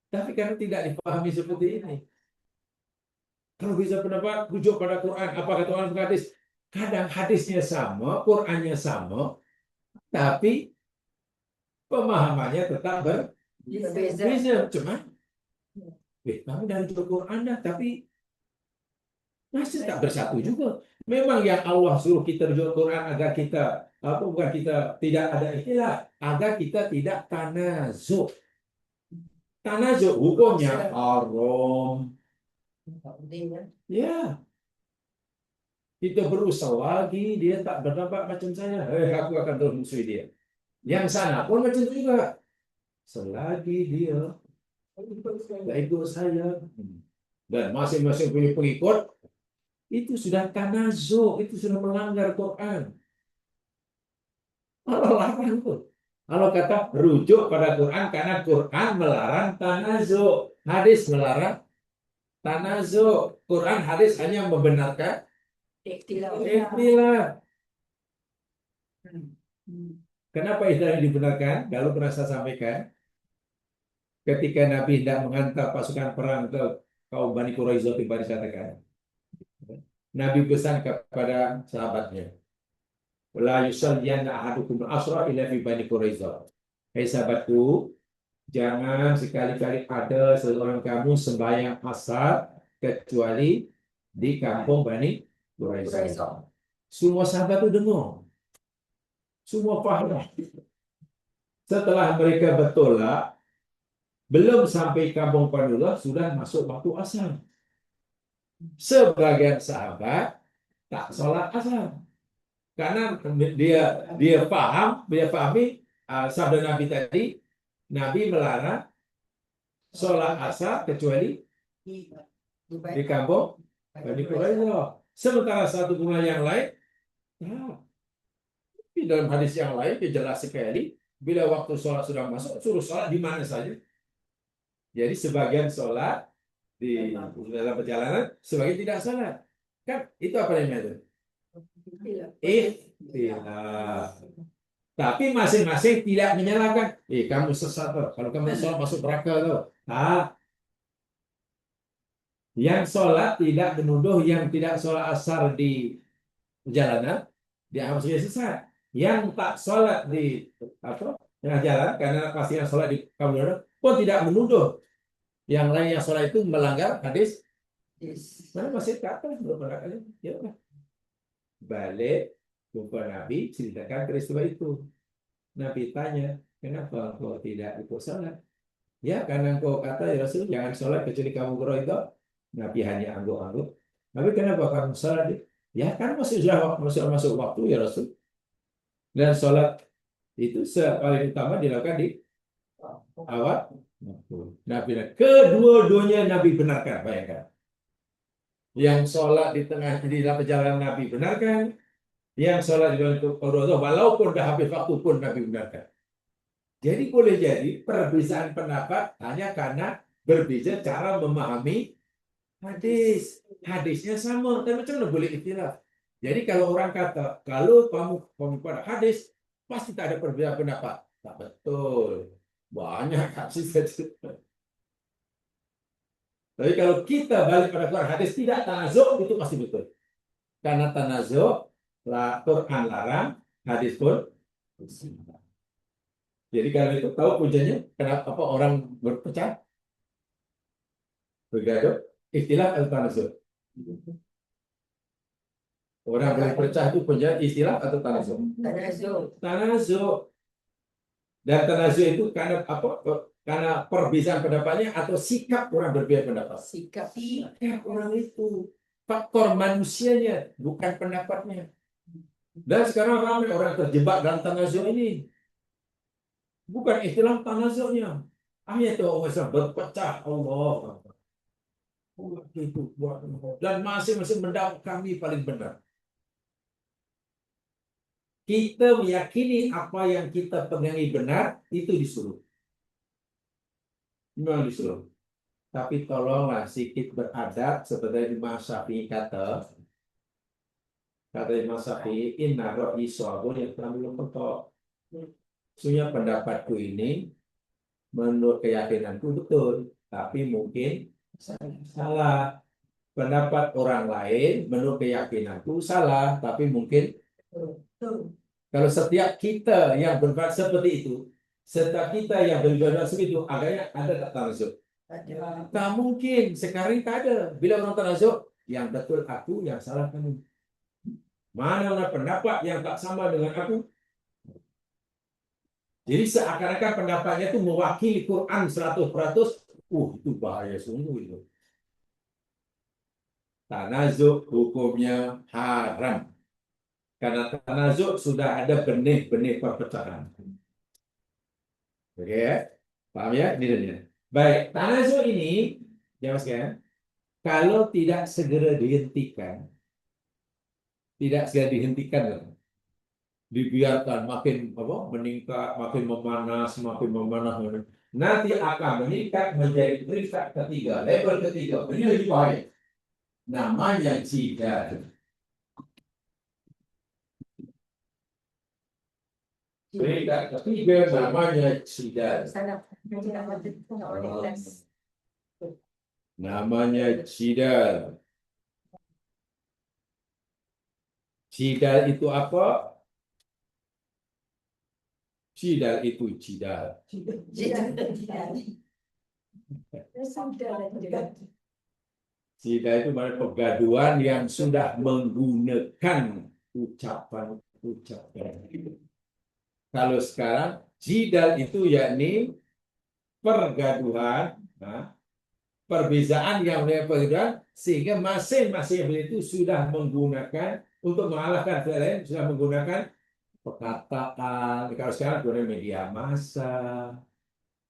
Tapi karena tidak dipahami seperti ini. Kalau bisa pendapat, rujuk pada Quran. Apa kata orang hadis? Kadang hadisnya sama, Qurannya sama, tapi pemahamannya tetap berbeza. berbeza. Cuma, kamu dari Quran dah, tapi masih tak bersatu juga. Memang yang Allah suruh kita rujuk Quran agar kita, bukan kita tidak ada ikhtilaf, agar kita tidak tanazuk. Tanazuk hukumnya haram. Ya, kita berusaha lagi, dia tak berdapat macam saya. Aku akan terus musuhi dia. Yang sana pun macam itu juga. Selagi dia tak ikut saya, dan masing-masing punya pengikut, itu sudah tanazuk, itu sudah melanggar Quran. Allah larang tuh. Kalau kata rujuk pada Quran, karena Quran melarang tanazuk, hadis melarang tanazuk. Quran, hadis hanya membenarkan ikhtilaf. Kenapa ikhtilaf dibenarkan? Lalu pernah saya sampaikan, ketika Nabi hendak mengantar pasukan perang ke kaum Bani Quraisyah, tiba dikatakan, Nabi pesan kepada sahabatnya, la yusalliyanna ahadukum al-asra illa fi Bani Quraisyah. Hai sahabatku, jangan sekali-kali ada seorang kamu sembahyang asar kecuali di kampung Bani Quraisyah. Semua sahabat itu dengar, semua paham. Setelah mereka bertolak, belum sampai kampung Panula sudah masuk waktu asar. Sebagian sahabat tak sholat asar karena dia pahami sabda Nabi tadi. Nabi melarang sholat asar kecuali di kampung Bani Quraisyah. Sementara satu guna yang lain, di dalam hadis yang lain jelas sekali, bila waktu sholat sudah masuk, suruh sholat di mana saja. Jadi sebagian sholat di dalam perjalanan, sebagian tidak sholat. Kan itu apa namanya itu? Ikhtilaf. Tapi masing-masing tidak menyalahkan. Kamu sesat tuh. Kalau kamu sholat masuk neraka tuh. Yang sholat tidak menuduh yang tidak sholat asar di perjalanan, dianggap sebagai sesat. Yang tak sholat di tengah jalan karena pastinya sholat di kampung pun tidak menuduh yang lain yang sholat itu melanggar hadis. Mana masih kata beberapa kali. Ya, balik jumpa Nabi, ceritakan peristiwa itu. Nabi tanya, kenapa kau tidak ikut sholat? Ya, karena kau kata, ya Rasul, jangan sholat kecuali kamu itu. Nabi hanya angguk-angguk. Tapi kenapa kamu sholat? Ya, kan masuk waktu, ya Rasul. Dan sholat itu paling utama dilakukan di awal. Nabi, kedua-duanya Nabi benarkan, bayangkan. Yang sholat di tengah di dalam perjalanan Nabi benarkan, yang sholat di dalam Rasulullah walaupun dah habis waktu pun Nabi benarkan. Jadi boleh jadi perbedaan pendapat hanya karena berbeda cara memahami hadis. Hadisnya sama, tapi macam mana boleh ikhtilaf? Jadi kalau orang kata kalau kamu pada hadis pasti tak ada perbedaan pendapat, tak betul. Banyak hadis. Tapi kalau kita balik pada Quran hadis tidak tanazuk, itu pasti betul. Karena tanazuk Quran larang, hadis pun. Jadi kalau itu tahu puncanya kenapa orang berpecah, bergaduh, ikhtilaf atau tanazuk. Orang boleh pecah itu punya istilah atau tanazuk? Tanazuk. Tanazuk. Dan tanazuk itu karena apa? Karena perbedaan pendapatnya atau sikap orang berbeda pendapat. Sikap. Sikap orang itu. Faktor manusianya, bukan pendapatnya. Dan sekarang ramai orang terjebak dalam tanazuk ini. Bukan istilah tanazuknya. Hanya itu orang Islam berpecah. Allah. Buat itu, buat itu. Dan masing-masing mendapat kami paling benar. Kita meyakini apa yang kita pegangi benar, itu disuruh. Memang disuruh. Tapi tolonglah sedikit beradab seperti Imam Syafi'i kata Imam Syafi'i, inna ra'i shawabun yang telah belum mentok. Maksudnya pendapatku ini menurut keyakinanku betul, tapi mungkin salah. Pendapat orang lain menurut keyakinanku salah, tapi mungkin kalau setiap kita yang berbuat seperti itu, setiap kita yang berbuat seperti itu, agaknya ada tak tanazuk? Tak mungkin. Sekarang tak ada. Bila orang tanazuk, yang betul aku, yang salah kamu. Mana pendapat yang tak sama dengan aku? Jadi seakan-akan pendapatnya itu mewakili Quran 100%. Itu bahaya sungguh itu. Tanazuk hukumnya haram. Karena tanazuk sudah ada benih-benih perpecahan. Oke ya? Paham ya? Ini dia. Baik, tanazuk ini, ya mas ya, kalau tidak segera dihentikan, dibiarkan makin apa, meningkat, makin memanas, nanti akan meningkat menjadi peringkat ketiga, level ketiga. Ini lebih baik. Namanya jidal. Peringkat ketiga namanya jidal. Namanya jidal. Jidal itu apa? Jidal itu jidal. Jidal itu mana pergaduhan yang sudah menggunakan ucapan-ucapan. Kalau sekarang jidal itu yakni pergaduhan, perbezaan yang perbedaan sehingga masing-masing itu sudah menggunakan untuk mengalahkan yang lain, sudah menggunakan perkataan. Kalau sekarang sudah media massa,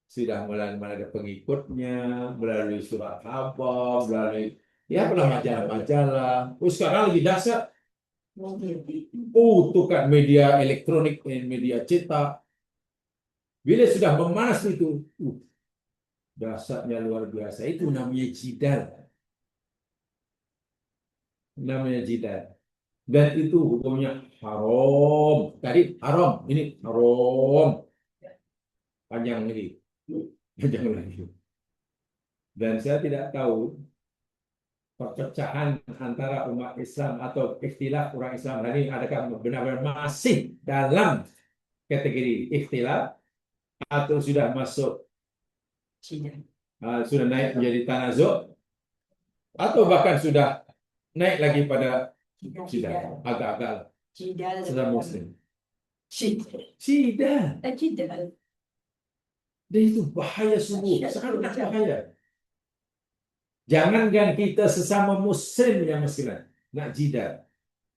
sudah mulai ada pengikutnya melalui surat kabar, melalui majalah-majalah. Sekarang lebih dasar. Itu kan media elektronik, media cetak. Bila sudah memanas itu, dasarnya luar biasa. Itu namanya jidal. Dan itu hukumnya haram. Tadi haram, ini haram. Panjang lagi. Dan saya tidak tahu perpecahan antara umat Islam atau ikhtilaf orang Islam hari ini adakah benar-benar masih dalam kategori ikhtilaf atau sudah masuk sudah naik menjadi tanazuk atau bahkan sudah naik lagi pada jidal, agak-agak sudah muslim. Jidal. Dan itu bahaya sungguh, sangat bahaya. Jangankan kita sesama muslim yang muslim nak jidal.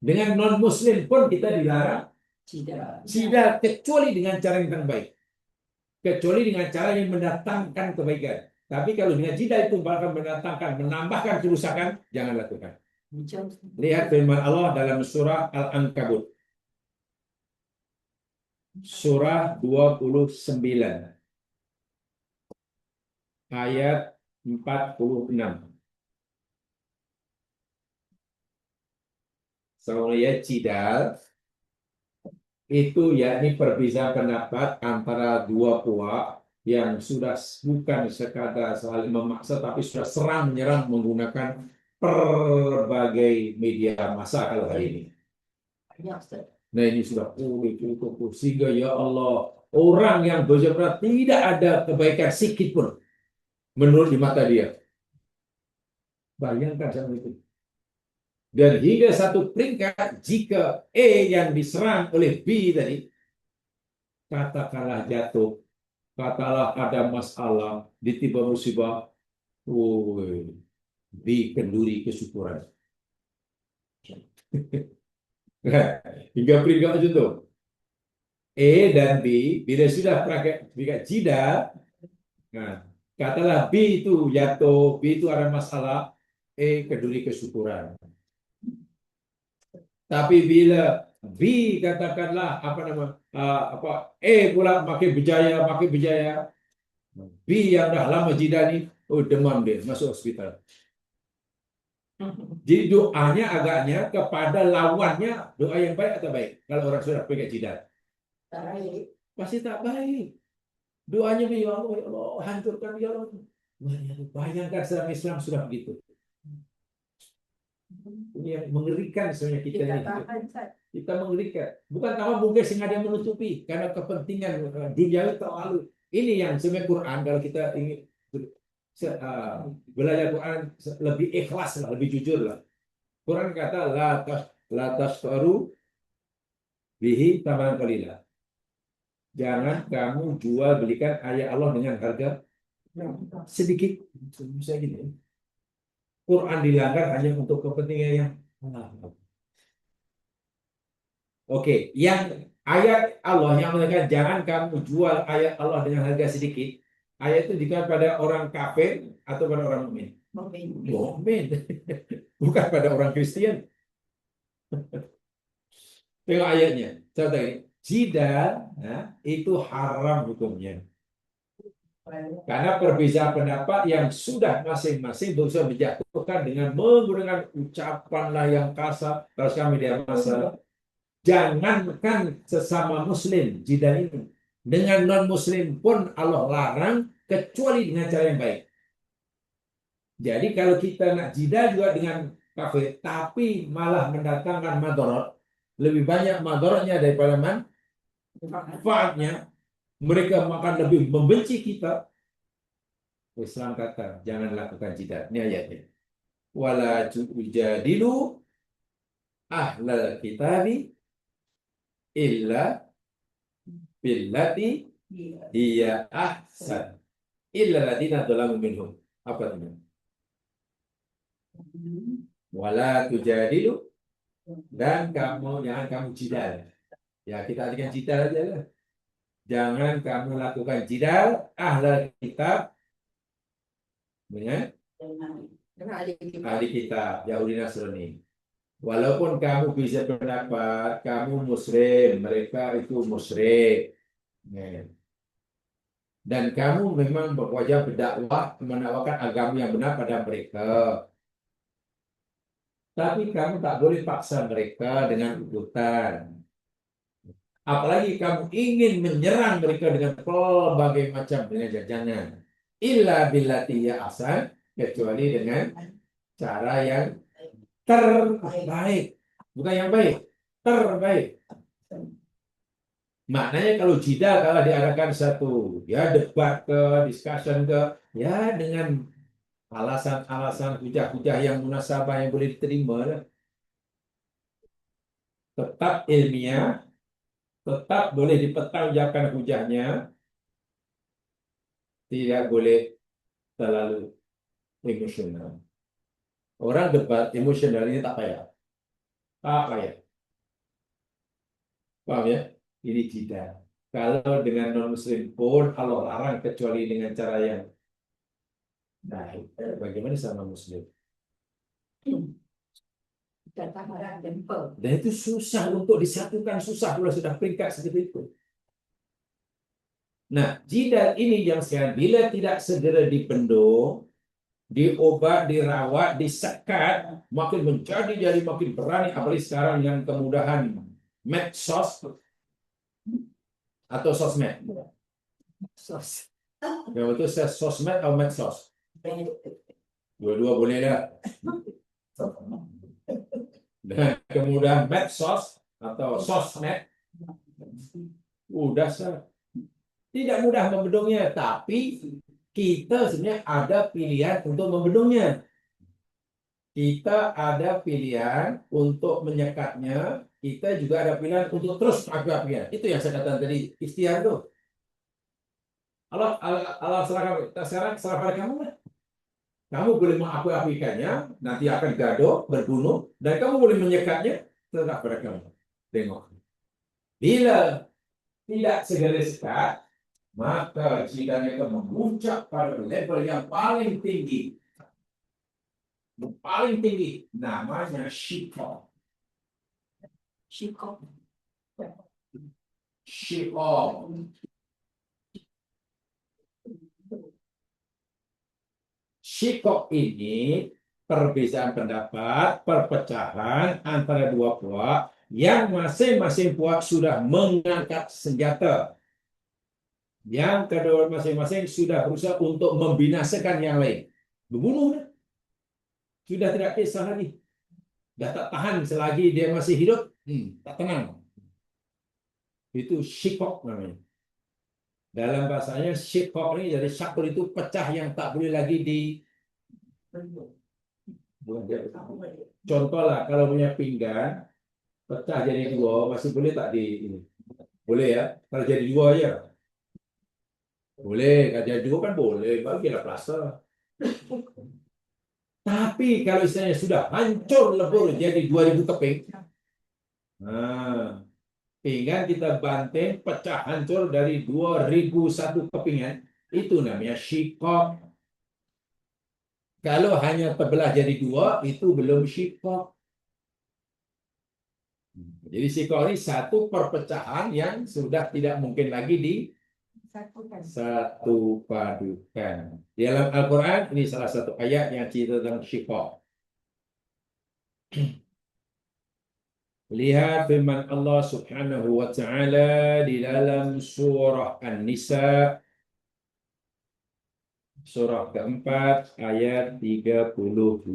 Dengan non muslim pun kita dilarang jidal kecuali dengan cara yang terbaik. Kecuali dengan cara yang mendatangkan kebaikan. Tapi kalau dengan jidal itu bahkan menambahkan kerusakan, jangan lakukan. Lihat firman Allah dalam surah Al-Ankabut. Surah 29. Ayat 46. Soalnya jidal itu yakni perbedaan pendapat antara dua pihak yang sudah bukan sekadar saling memaksa tapi sudah serang menyerang menggunakan berbagai media massa kalau hari ini. Nah ini sudah sehingga ya Allah orang yang berjamaah tidak ada kebaikan sedikit pun menurut di mata dia. Bayangkan sama itu. Dan hingga satu peringkat jika A yang diserang oleh B tadi, katakanlah jatuh, katakanlah ada masalah, ditimpa musibah, B kenduri kesyukuran. Hingga peringkat macam tu. A dan B, bila sudah peringkat jida, nah, katalah B itu jatuh, B itu ada masalah, A kenduri kesyukuran. Tapi bila B katakanlah A pula makin berjaya, B yang dah lama jida ni, demam dia masuk hospital. Jadi doanya agaknya kepada lawannya doa yang baik atau baik? Kalau orang sudah pegang jidat, pasti tak baik. Doanya ya Allah, hancurkan ya Allah. Bayangkan dalam Islam sudah begitu. Ini yang mengerikan sebenarnya kita ini. Kita mengerikan. Bukan tahu mungkin sengaja menutupi karena kepentingan dunia terlalu. Ini yang sebenarnya Quran kalau kita ingin belajar Quran lebih ikhlas lah, lebih jujur lah. Quran kata la tasfaru bihi tamanan qalila. Jangan kamu jual belikan ayat Allah dengan harga sedikit. Bisa gini. Quran dilanggar hanya untuk kepentingan yang Oke, yang ayat Allah yang mengatakan jangan kamu jual ayat Allah dengan harga sedikit. Ayat itu jika pada orang kafir atau pada orang mukmin. Mukmin. Bukan pada orang Kristen. Tengok ayatnya. Contoh ini. Jidal itu haram hukumnya. Karena perbezaan pendapat yang sudah masing-masing berusaha menjatuhkan dengan menggunakan ucapanlah yang kasar. Kalau kami dia masa. Jangankan sesama muslim jidal ini. Dengan non-muslim pun Allah larang kecuali dengan cara yang baik. Jadi kalau kita nak jidal juga dengan kafir, tapi malah mendatangkan madarat, lebih banyak madaratnya daripada manfaatnya, mereka makan lebih membenci kita. Islam kata jangan lakukan jidal. Ini ayatnya. Wala tujadilu ahlal kitabi illa billati hiya ahsan illa ladina dzalamu minhum. Apa itu? Wala tujadilu, dan jangan kamu jidal. Ya kita artikan jidal aja lah. Jangan kamu lakukan jidal ahlal kitab dengan ahli kitab Yahudi Nasrani. Walaupun kamu bisa pendapat kamu muslim, mereka itu musyrik. Dan kamu memang berwajib berdakwah mendakwahkan agama yang benar pada mereka. Tapi kamu tak boleh paksa mereka dengan ututan. Apalagi kamu ingin menyerang mereka dengan berbagai macam jangan. Illa billati ya ahsan, kecuali dengan cara yang terbaik. Bukan yang baik, terbaik. Maknanya kalau jidal kalau diadakan satu debat ke, discussion ke, dengan alasan-alasan hujah-hujah yang munasabah yang boleh diterima, tetap ilmiah, tetap boleh dipertanggungjawabkan hujahnya, tidak boleh terlalu emosional. Orang debat emosional ini tak payah. Tak payah. Paham ya? Ini jidal. Kalau dengan non-muslim pun Allah larang kecuali dengan cara yang baik. Bagaimana sama muslim? Dan itu susah untuk disatukan, susah kalau sudah peringkat seperti itu. Nah, jidal ini yang sekarang bila tidak segera dibendung, diobat, dirawat, disekat, makin jadi makin berani. Apalagi sekarang yang kemudahan medsos atau sosmed. Yang itu sosmed atau medsos. Dua-dua boleh dah. Dan kemudahan medsos atau sosmed, dasar. Tidak mudah membendungnya, tapi kita sebenarnya ada pilihan untuk membendungnya. kita ada pilihan untuk menyekatnya, kita juga ada pilihan untuk terus api-apian. Itu yang saya katakan tadi, ikhtiar itu. Allah serahkan, sekarang serah pada kamu lah. Kamu boleh mengapi-apikannya, nanti akan gaduh, berbunuh, dan kamu boleh menyekatnya, terserah pada kamu. Tengok. Bila tidak segera sekat, maka sidangnya akan memuncak pada level yang paling tinggi. Paling tinggi, namanya syikok. Shikok. Syikok. Syikok ini perbedaan pendapat, perpecahan antara dua pihak yang masing-masing pihak sudah mengangkat senjata. Yang kedua masing-masing sudah berusaha untuk membinasakan yang lain. Membunuh. Sudah tidak kisah lagi. Sudah tak tahan selagi dia masih hidup. Tak tenang. Itu syikok namanya. Dalam bahasanya syikok ini dari syakur itu pecah yang tak boleh lagi di. Contoh lah kalau punya pinggan pecah jadi dua masih boleh tak di ini? Boleh ya. Kalau jadi dua ya. Boleh. Kalau jadi dua kan boleh. Bagilah plaster. Tapi kalau istilahnya sudah hancur lebur jadi 2000 keping. Nah, pinggan kita banting pecah hancur dari 2001 kepingan. Itu namanya syikok. Kalau hanya terbelah jadi dua, itu belum syikok. Jadi syikok ini satu perpecahan yang sudah tidak mungkin lagi satu padukan. Di dalam Al-Quran, ini salah satu ayat yang cerita tentang syikok. Lihat firman Allah Subhanahu wa taala di dalam surah An-Nisa surah keempat ayat 35.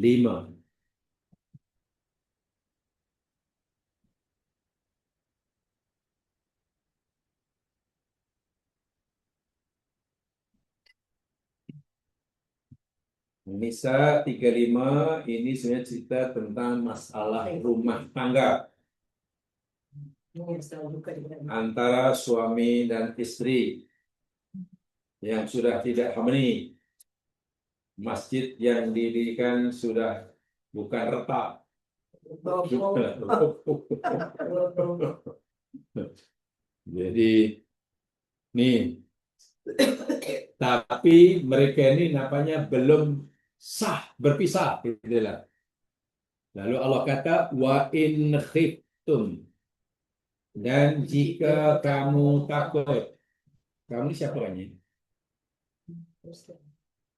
Nisa 35 ini sebenarnya cerita tentang masalah rumah tangga antara suami dan istri yang sudah tidak harmoni. Masjid yang didirikan sudah bukan retak. Jadi nih, tapi mereka ini nampaknya belum sah berpisah, gitu lah. Lalu Allah kata wa in khiftum, dan jika kamu takut, kamu ini siapa ini?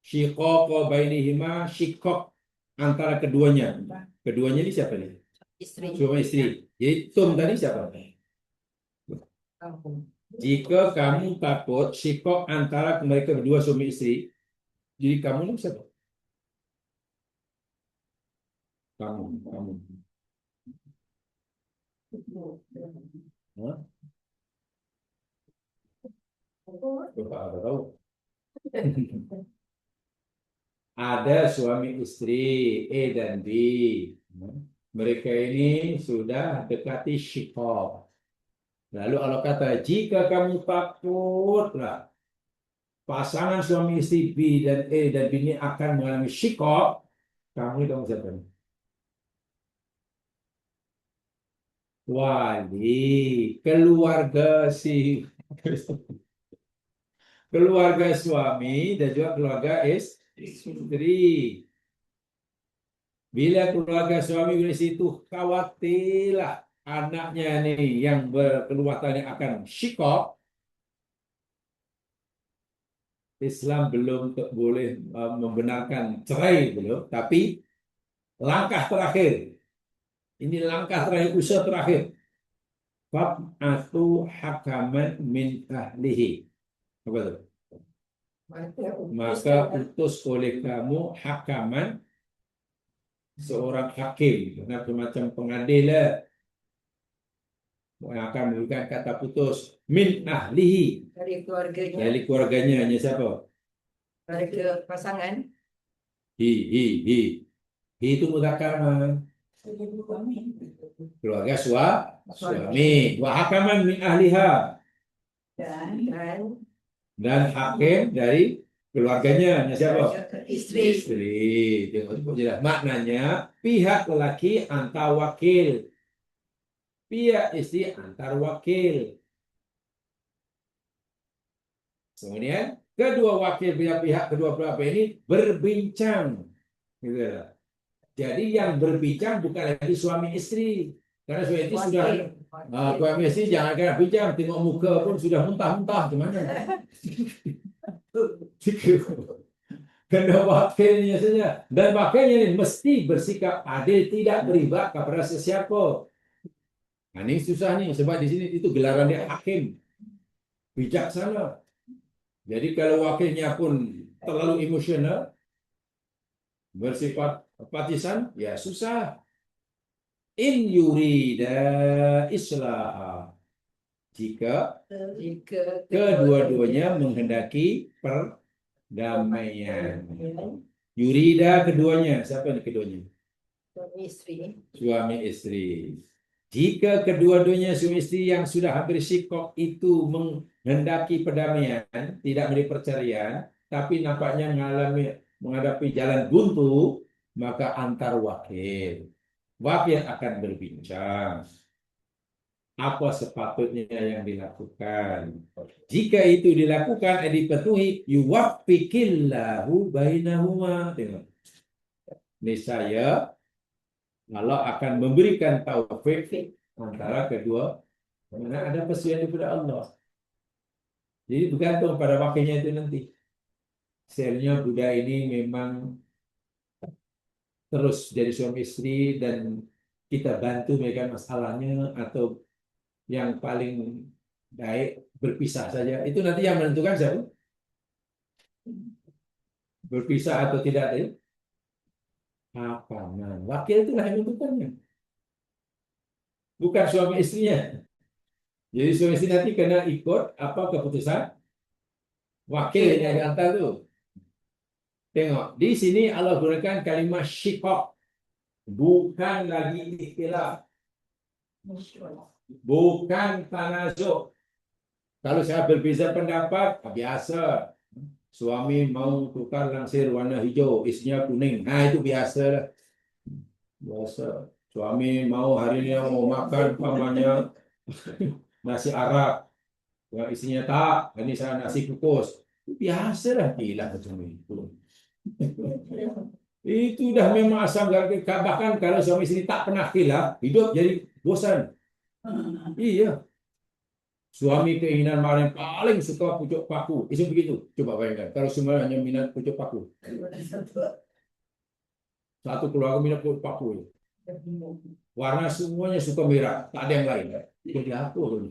Syiqaq bainihima, syiqaq antara keduanya. Keduanya ini siapa nih? Istri. Suami istri. Jadi tum tadi siapa? Jika kamu takut syiqaq antara mereka berdua suami istri, jadi kamu ini siapa? Kamu. Hah? Bapak apa tahu? Ada suami istri A dan B. Mereka ini sudah dekati syiqaq. Lalu Allah kata, jika kamu takutlah pasangan suami istri B dan A dan B ini akan mengalami syiqaq, kamu siapa? Wali, keluarga keluarga suami dan juga keluarga istri. Bila keluarga suami di situ khawatirlah anaknya nih yang berkeluarga yang akan syiqaq, Islam belum boleh membenarkan cerai belum, tapi langkah terakhir. Ini langkah terakhir, usaha terakhir. Fab'atu hakaman min ahlihi. Apa itu? Maka utus oleh kamu hakaman, seorang hakim, semacam pengadil yang akan memberikan kata putus min ahlihi, dari keluarganya. Hanya siapa? Keluarga pasangan. Hi. Itu mudzakkar man. Keluarga suami. Wa hakaman min ahliha. Dan Dan hakim dari keluarganya. Siapa? istri. Istri. Tengok jelas. Maknanya pihak lelaki antar wakil. Pihak istri antar wakil. Kemudian kedua wakil pihak kedua belah pihak ini berbincang. Gitu. Jadi yang berbincang bukan lagi suami istri. Karena suami istri sudah suami istri jangan kena bincang, tengok muka pun sudah muntah-muntah gimana. Kena wakilnya saja. Dan wakilnya ini mesti bersikap adil, tidak beriba kepada sesiapa. Nah, ini susah nih, sebab di sini itu gelaran dia hakim, bijaksana. Jadi kalau wakilnya pun terlalu emosional, bersifat partisan, ya susah. In yurida islah. Jika kedua-duanya menghendaki perdamaian. Yurida keduanya. Siapa yang keduanya? Suami istri. Suami istri. Jika kedua-duanya suami istri yang sudah hampir syikok itu menghendaki perdamaian, tidak memiliki perceraian, tapi nampaknya menghadapi jalan buntu, maka antar wakil. Wakil akan berbincang. Apa sepatutnya yang dilakukan? Jika itu dilakukan, dipenuhi, yuwaffiqillahu bainahuma. Tengok. Niscaya Allah akan memberikan taufik antara kedua. Karena ada persetujuan daripada Allah. Jadi bergantung pada wakilnya itu nanti. Selnya budak ini memang terus jadi suami istri dan kita bantu mereka masalahnya, atau yang paling baik berpisah saja. Itu nanti yang menentukan siapa? Berpisah atau tidak tadi? Pasangan. Wakil itulah yang menentukannya. Bukan suami istrinya. Jadi suami istri nanti kena ikut apa keputusan wakil yang diantar itu. Tengok, di sini Allah gunakan kalimat syiqaq. Bukan lagi ikhtilaf. Bukan tanazuk. Kalau saya berbeza pendapat, biasa. Suami mau tukar langsir warna hijau, istrinya kuning. Nah, itu biasa. Biasa. Suami mau hari ini mau makan pamannya nasi Arab. Ya, istrinya tak, ini saya nasi kukus. Biasa lah, gila macam itu. Itu dah memang asam garam. Bahkan kalau suami istri tak pernah khilaf, hidup jadi bosan. Iya. Suami keinginan paling suka pucuk paku. Itu begitu. Coba bayangkan. Kalau semua hanya minat pucuk paku. Satu keluarga minat pucuk paku. Warna semuanya suka merah. Tak ada yang lain. Jadi apa ini?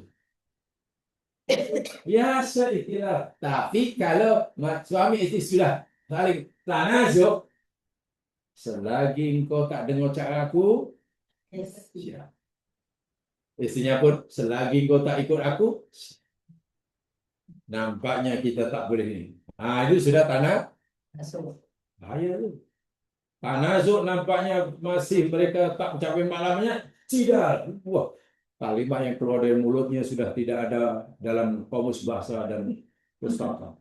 Biasa ikhtilaf. Tapi kalau suami istri sudah saling tanazuk, selagi engkau tak dengar cakap aku, siap. Istrinya pun, selagi engkau tak ikut aku, nampaknya kita tak boleh ini. Nah, itu sudah bahaya tu. Tanazuk nampaknya masih mereka tak mencapai malamnya, tidak. Wah, kalimat yang keluar dari mulutnya sudah tidak ada dalam kamus bahasa dan pustaka.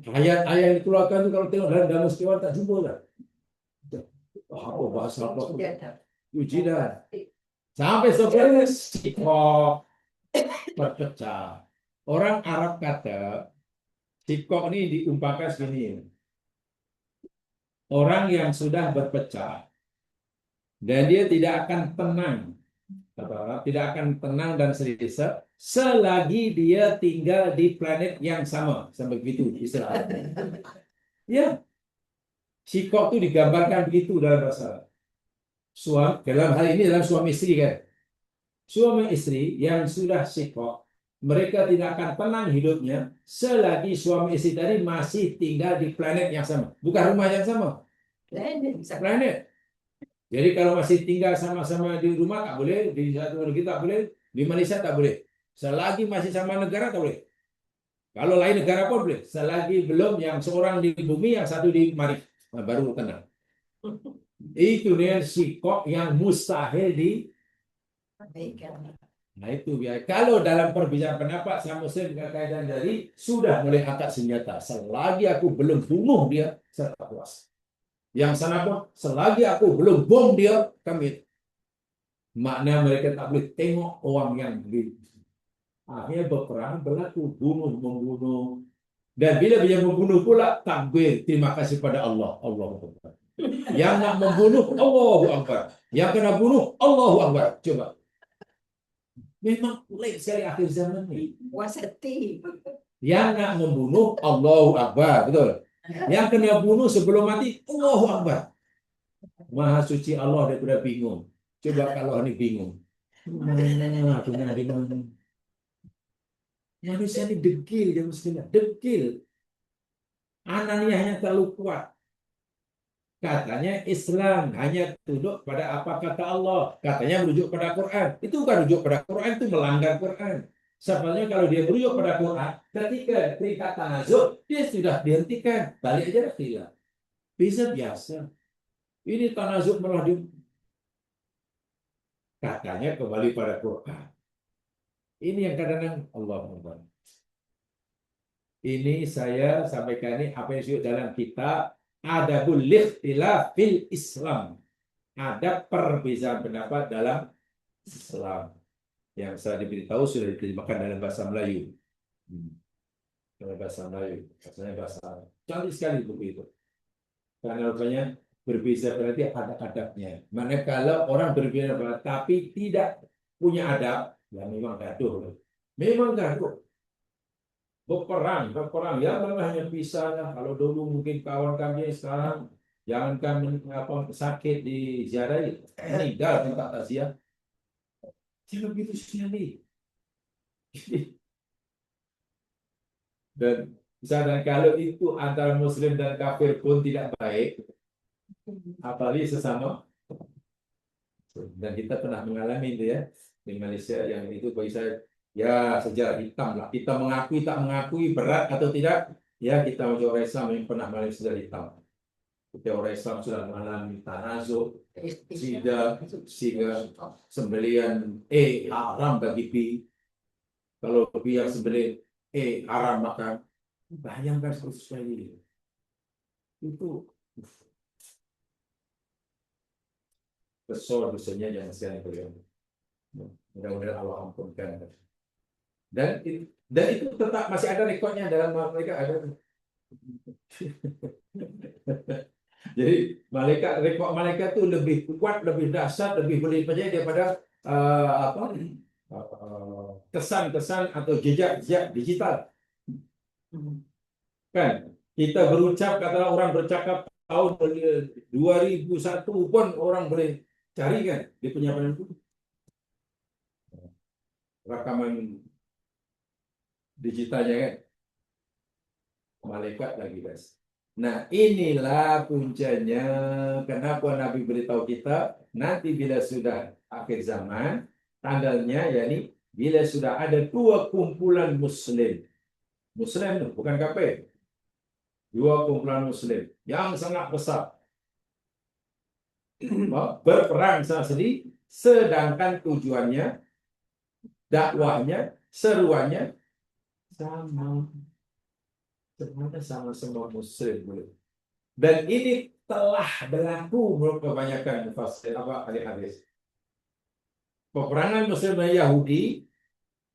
Ayat-ayat yang dikeluarkan itu kalau tengok dalam Istiwan tak jumpa lah. Apa bahasa apa? Ujian. Sampai seperti sikok berpecah. Orang Arab kata sikok ini diumpamakan segini. Orang yang sudah berpecah dan dia tidak akan tenang, kata orang, tidak akan tenang dan selesa selagi dia tinggal di planet yang sama, sampai begitu istilahnya. Ya, sikok itu digambarkan begitu dalam bahasa. Dalam hal ini dalam suami istri kan. Suami istri yang sudah sikok, mereka tidak akan tenang hidupnya selagi suami istri tadi masih tinggal di planet yang sama. Bukan rumah yang sama. Planet. Jadi kalau masih tinggal sama-sama di rumah tak boleh, di satu negeri tak boleh, di Malaysia tak boleh. Selagi masih sama negara tak boleh. Kalau lain negara pun boleh. Selagi belum yang seorang di bumi, yang satu di Marif. Nah, baru tenang. Itu dia sikok yang mustahil di. Abaikan. Nah itu biar kalau dalam perbedaan pendapat sama Muslim kaitan dari sudah mulai angkat senjata selagi aku belum bunuh dia saya tak puas. Yang sana pun selagi aku belum bom dia kami makna mereka tak boleh tengok orang yang begitu. Akhirnya berperang berlaku bunuh membunuh dan bila dia membunuh pula takbir terima kasih pada Allah Allahu Akbar. Yang nak membunuh Allahu Akbar. Yang kena bunuh Allahu Akbar. Coba. Memang pelik sekali akhir zaman ini. Wasati. Yang nak membunuh Allahu Akbar, betul. Yang kena bunuh sebelum mati Allahu Akbar. Maha suci Allah daripada bingung. Coba kalau ini bingung. Benar di mana? Manusia ini degil ya mestinya, degil. Ananiahnya terlalu kuat. Katanya Islam hanya tunduk pada apa kata Allah. Katanya merujuk pada Quran. Itu bukan merujuk pada Quran, itu melanggar Quran. Sebenarnya kalau dia merujuk pada Quran, ketika terikat tanazul, dia sudah dihentikan. Balik aja tidak. Bisa biasa. Ini tanazul malah di katanya kembali pada Quran. Ini yang kadang-kadang Allah Akbar. Ini saya sampaikan ini apa yang disebut dalam kitab Adabul Ikhtilaf fil Islam. Ada perbedaan pendapat dalam Islam yang saya diberitahu sudah diterjemahkan dalam bahasa Melayu. Dalam bahasa Melayu, bahasanya bahasa cantik sekali buku itu. Karena rupanya berbeza berarti ada adabnya. Mana kalau orang berbeda tapi tidak punya adab, ya memang gaduh. Memang gaduh. Berperang ya memang hanya pisah. Kalau dulu mungkin kawan kami sekarang jangankan sakit di ziarah meninggal tempat takziah. Jangan begitu sekali. Dan misalnya kalau itu antara Muslim dan kafir pun tidak baik, apalagi sesama. Dan kita pernah mengalami itu ya di Malaysia yang itu bagi saya ya sejarah hitam lah. Kita mengakui tak mengakui berat atau tidak, ya kita orang Islam yang pernah mengalami sejarah hitam. Kita orang Islam sudah mengalami tanazul, sehingga sembelian haram bagi B. Kalau B yang sembelih haram maka bayangkan seperti ini. Itu besar dosanya yang masih ada. Mudah-mudahan Allah ampunkan. Dan itu tetap masih ada rekodnya dalam mereka ada. Jadi rekod malaikat itu lebih kuat, lebih dahsyat, lebih boleh dipercaya daripada kesan-kesan atau jejak digital. Kan kita berucap, katakanlah orang bercakap tahun 2001 pun orang boleh cari kan di penyiapan itu rekaman digitalnya kan malaikat lagi guys. Nah inilah puncanya kenapa Nabi beritahu kita nanti bila sudah akhir zaman tanggalnya yakni bila sudah ada dua kumpulan Muslim bukan kafir, dua kumpulan Muslim yang sangat besar berperang sendiri sedangkan tujuannya dakwahnya seruannya sama. Semuanya sama-sama Muslim. Dan ini telah berlaku menurut kebanyakan ahli hadis. Peperangan Muslim dan Yahudi,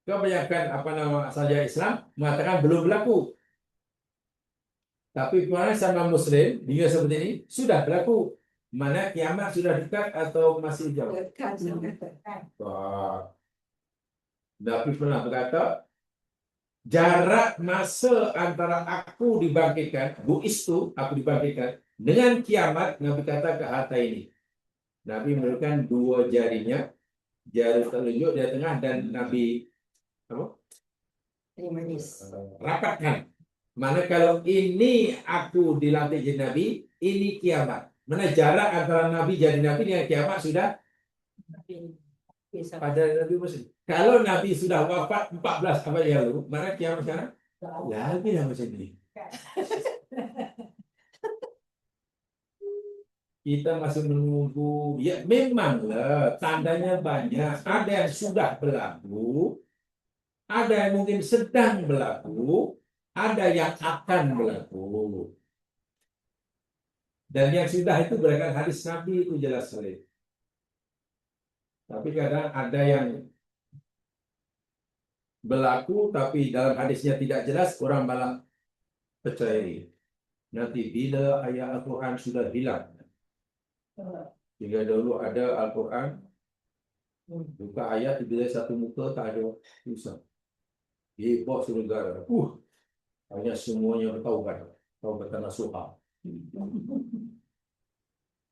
kebanyakan saja Islam mengatakan belum berlaku. Tapi peperangan sama Muslim dunia seperti ini sudah berlaku. Mana kiamat sudah dekat atau masih jauh? Dekat, sangat dekat. Nabi pernah berkata, jarak masa antara aku dibangkitkan, aku dibangkitkan, dengan kiamat, Nabi kata ke harta ini. Nabi menurunkan dua jarinya, jari telunjuk di tengah dan Nabi rapatkan. Mana kalau ini aku dilantik jadi Nabi, ini kiamat. Mana jarak antara Nabi jadi Nabi dengan kiamat sudah pada Nabi Muslim. Kalau Nabi sudah wafat 14 abad yang lalu, mana kiamat sekarang? Lebih dah macam ini. kita masih menunggu. Ya memang lah, tandanya banyak. Ada yang sudah berlaku, ada yang mungkin sedang berlaku, ada yang akan berlaku. Dan yang sudah itu berdasarkan hadis Nabi itu jelas sekali. Tapi kadang ada yang berlaku, tapi dalam hadisnya tidak jelas, orang malah percaya. Nanti bila ayat Al-Quran sudah hilang, hingga dulu ada Al-Quran, buka ayat, bila satu muka tak ada tulisan. Hebat saudara. Hanya semuanya bertaubat. Taubatan nasuha.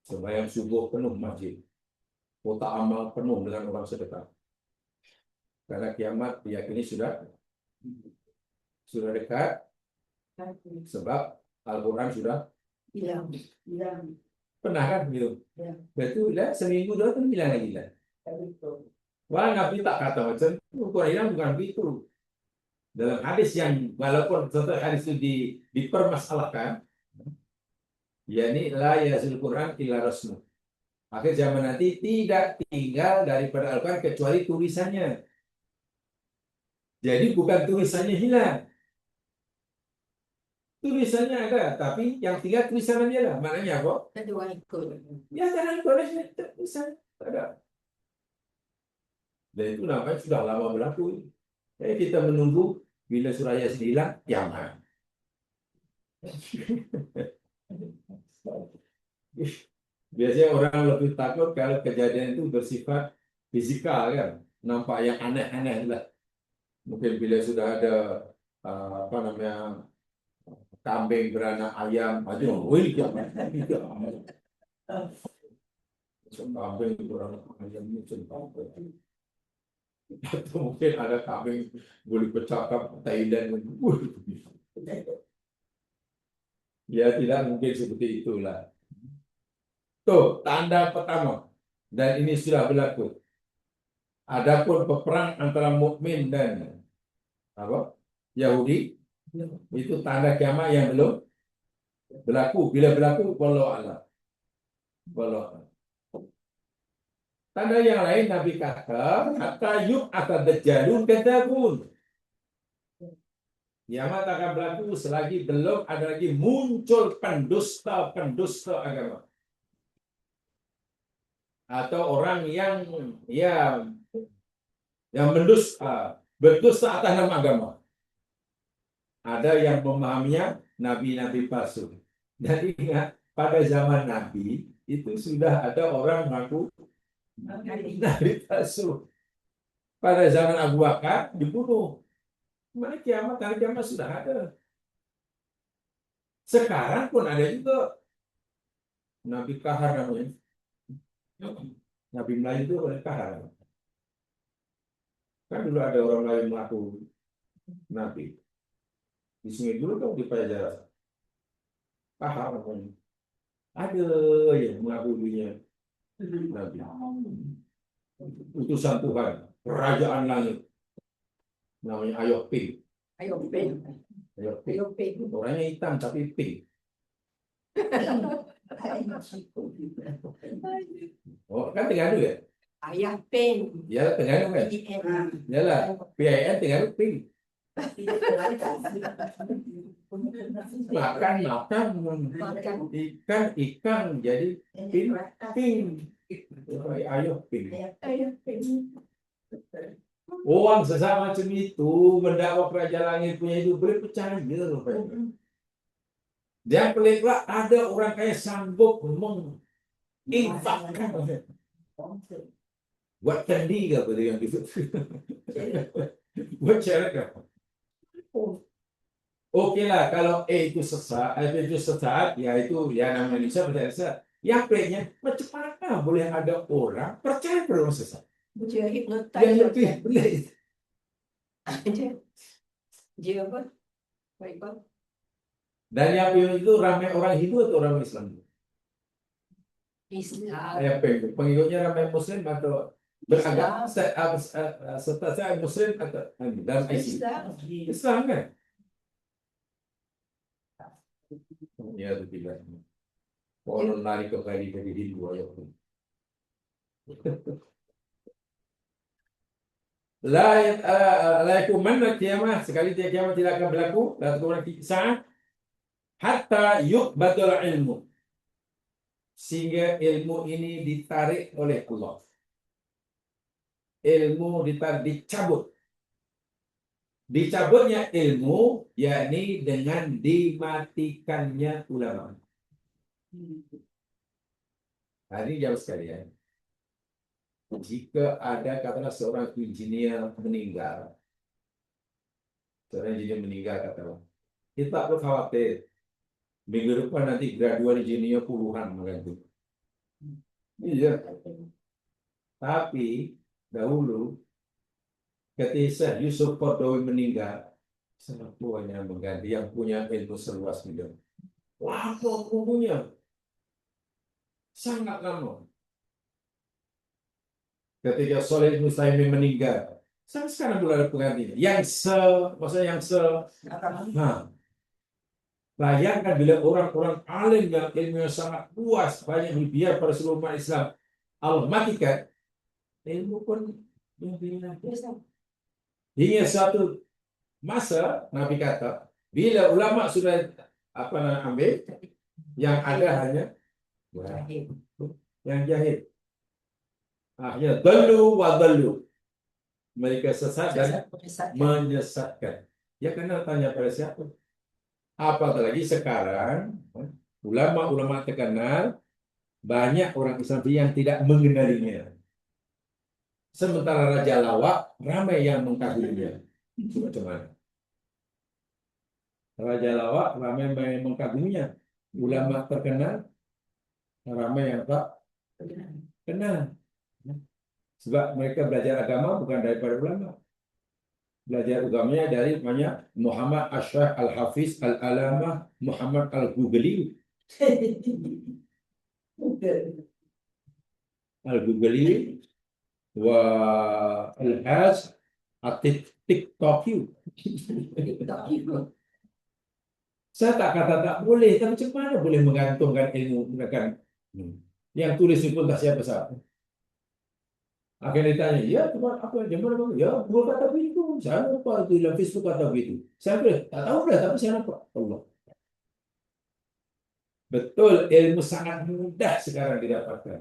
Sembahyang subuh penuh masjid. Kotak amal penuh dengan orang sedekah. Karena kiamat diyakini sudah dekat. Sebab Al-Quran sudah hilang. pernah kan gitu. Ya. Betul lah, seminggu dua kan hilang lagi lah. Wah, Nabi tak kata macam itu. Quran hilang bukan begitu. Dalam hadis yang walaupun satu hadis itu dipermasalahkan, yakni la yazil Quran illa rasmu. Akhir zaman nanti tidak tinggal daripada Al-Quran kecuali tulisannya. Jadi bukan tulisannya hilang. Tulisannya ada, tapi yang tinggal tulisannya dia lah. Maknanya apa? Ada orang ikut. Ya jangan boleh tulisan. Ada. Dan itu namanya sudah lama berlaku. Jadi kita menunggu bila surah Yasin hilang, kiamat. Biasanya orang lebih takut kalau kejadian itu bersifat fisikal kan, nampak yang aneh-aneh lah. Mungkin bila sudah ada apa namanya kambing beranak ayam, aja, wih kiamat. Kambing beranak ayam ini contoh. Atau mungkin ada kambing boleh bercakap Thailand. Ya tidak mungkin seperti itulah. Tuh, tanda pertama. Dan ini sudah berlaku. Adapun peperang antara mukmin dan apa? Yahudi itu tanda kiamat yang belum berlaku. Bila berlaku, wallahu a'lam. Wallahu a'lam. Tanda yang lain Nabi kata, hatta yub'atsa dajjalun kadzabun. Kiamat akan berlaku selagi belum ada lagi muncul pendusta-pendusta agama. Atau orang yang berdusta atas nama agama. Ada yang memahaminya nabi-nabi palsu. Dan ingat, pada zaman Nabi itu sudah ada orang mengaku nabi palsu. Pada zaman Abu Bakar dibunuh. Mana kiamat, hari kiamat sudah ada. Sekarang pun ada juga Nabi Kahar namanya. Nabi Melayu itu oleh Kahar. Kan dulu ada orang lain mengaku Nabi. Di sini dulu dong di Pajajaran. Kahar namanya. Ada yang mengaku dirinya Nabi. Utusan Tuhan, kerajaan langit. Namanya Ayok Ping. Ayo, pen. Ayok Ping. Ayo, pen. Orangnya hitam tapi pink. Oh, kan Terengganu ya? Ayah pen. Ya, Terengganu kan? Yalah, PIN Terengganu pink. Makan ikan jadi pink. Ayok Ping. Orang sesama macam itu mendakwa kerajaan langit punya itu boleh percaya rupanya. Dia pelik pula ada orang kaya sanggup menginfakkan buat candi ke apa yang gitu. Buat ceret ke. Oke lah kalau itu sesat, ya itu ya namanya Indonesia percaya sesat. Yang peliknya macam mana boleh ada orang percaya pada orang sesat? Dia hipnotis. Yang lebih pelik. Dia apa? Baik, Bang. Dan yang itu ramai orang Hindu atau orang Islam? Islam. Pengikutnya ramai Muslim atau beragama saya Muslim atau dalam Islam kan? Ya, itu tidak. Konon lari kembali jadi Hindu ayo. La yakumanna kiamah, sekali dia kiamat tidak akan berlaku, la takumanna saat hatta yuqbadul ilmu, sehingga ilmu ini ditarik oleh Allah. Ilmu ditarik, dicabut. Dicabutnya ilmu, yakni dengan dimatikannya ulama. Hari jauh sekalian. Jika ada katakanlah seorang insinyur meninggal, katakanlah, kita perlu khawatir. Minggu depan nanti graduan insinyur puluhan mengganti. Iya. Tapi dahulu ketika Yusuf Qaradawi meninggal, sangat banyak mengganti yang punya ilmu seluas itu. Lama umurnya, sangat lama. Ketika Soleh Mustaimin meninggal, sampai sekarang belum ada penggantinya. Maksudnya nah, bayangkan bila orang-orang alim yang ilmunya sangat luas, banyak biar pada seluruh umat Islam, Allah matikan, ilmu pun hingga satu masa Nabi kata, bila ulama sudah ambil, yang ada hanya yang jahil. Akhirnya dalu wa dalu. Mereka sesat dan menyesatkan. Ya kena tanya pada siapa? Apalagi sekarang ulama-ulama terkenal banyak orang Islam yang tidak mengenalinya. Sementara Raja Lawak ramai yang mengkaguminya. Macam mana? Raja Lawak ramai yang mengkaguminya. Ulama terkenal ramai yang tak kenal. Sebab mereka belajar agama bukan daripada ulama. Belajar agamanya dari Muhammad Ashraf Al-Hafiz Al-Alamah Muhammad Al-Ghugli. Al-Ghugli wa Al-Haj At-Tiktoki. Saya tak kata tak boleh, tapi macam mana boleh menggantungkan ilmu mereka? Yang tulis itu pun tak siapa-siapa. Akhirnya ditanya, ya teman apa zaman apa? Ya, gua kata begitu. Saya lupa itu dalam Facebook kata begitu. Saya tak tahu dah, tapi saya lupa. Allah. Betul, ilmu sangat mudah sekarang didapatkan.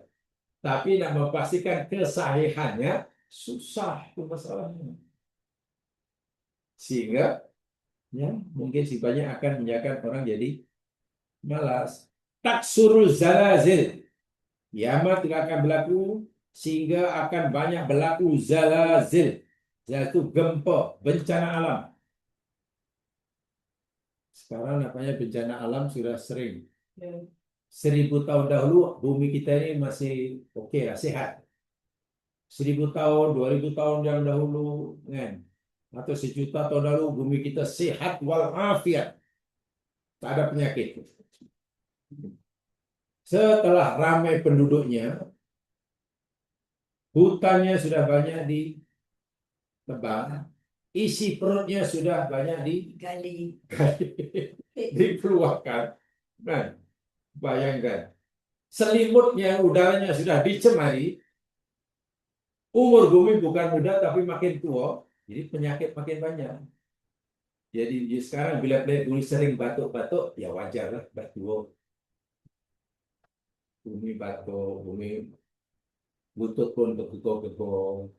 Tapi nak memastikan kesahihannya susah itu masalahnya. Sehingga ya mungkin si banyak akan menyebabkan orang jadi malas. Taksurul zalazil. Kiamat tidak akan berlaku sehingga akan banyak berlaku zalazil, yaitu gempa, bencana alam. Sekarang namanya bencana alam sudah sering. 1000 tahun dahulu bumi kita ini masih okey lah, sehat. 1000 tahun, 2000 tahun yang dahulu, kan? Atau 1 juta tahun dahulu bumi kita sehat walafiat, tak ada penyakit. Setelah ramai penduduknya, hutannya sudah banyak ditebang, isi perutnya sudah banyak dikeluarkan. Nah, bayangkan, selimutnya, udaranya sudah dicemari, umur bumi bukan muda tapi makin tua, jadi penyakit makin banyak. Jadi sekarang bila bumi sering batuk-batuk, ya wajar lah, batuk. Bumi batuk, bumi lutut pun begong-begong.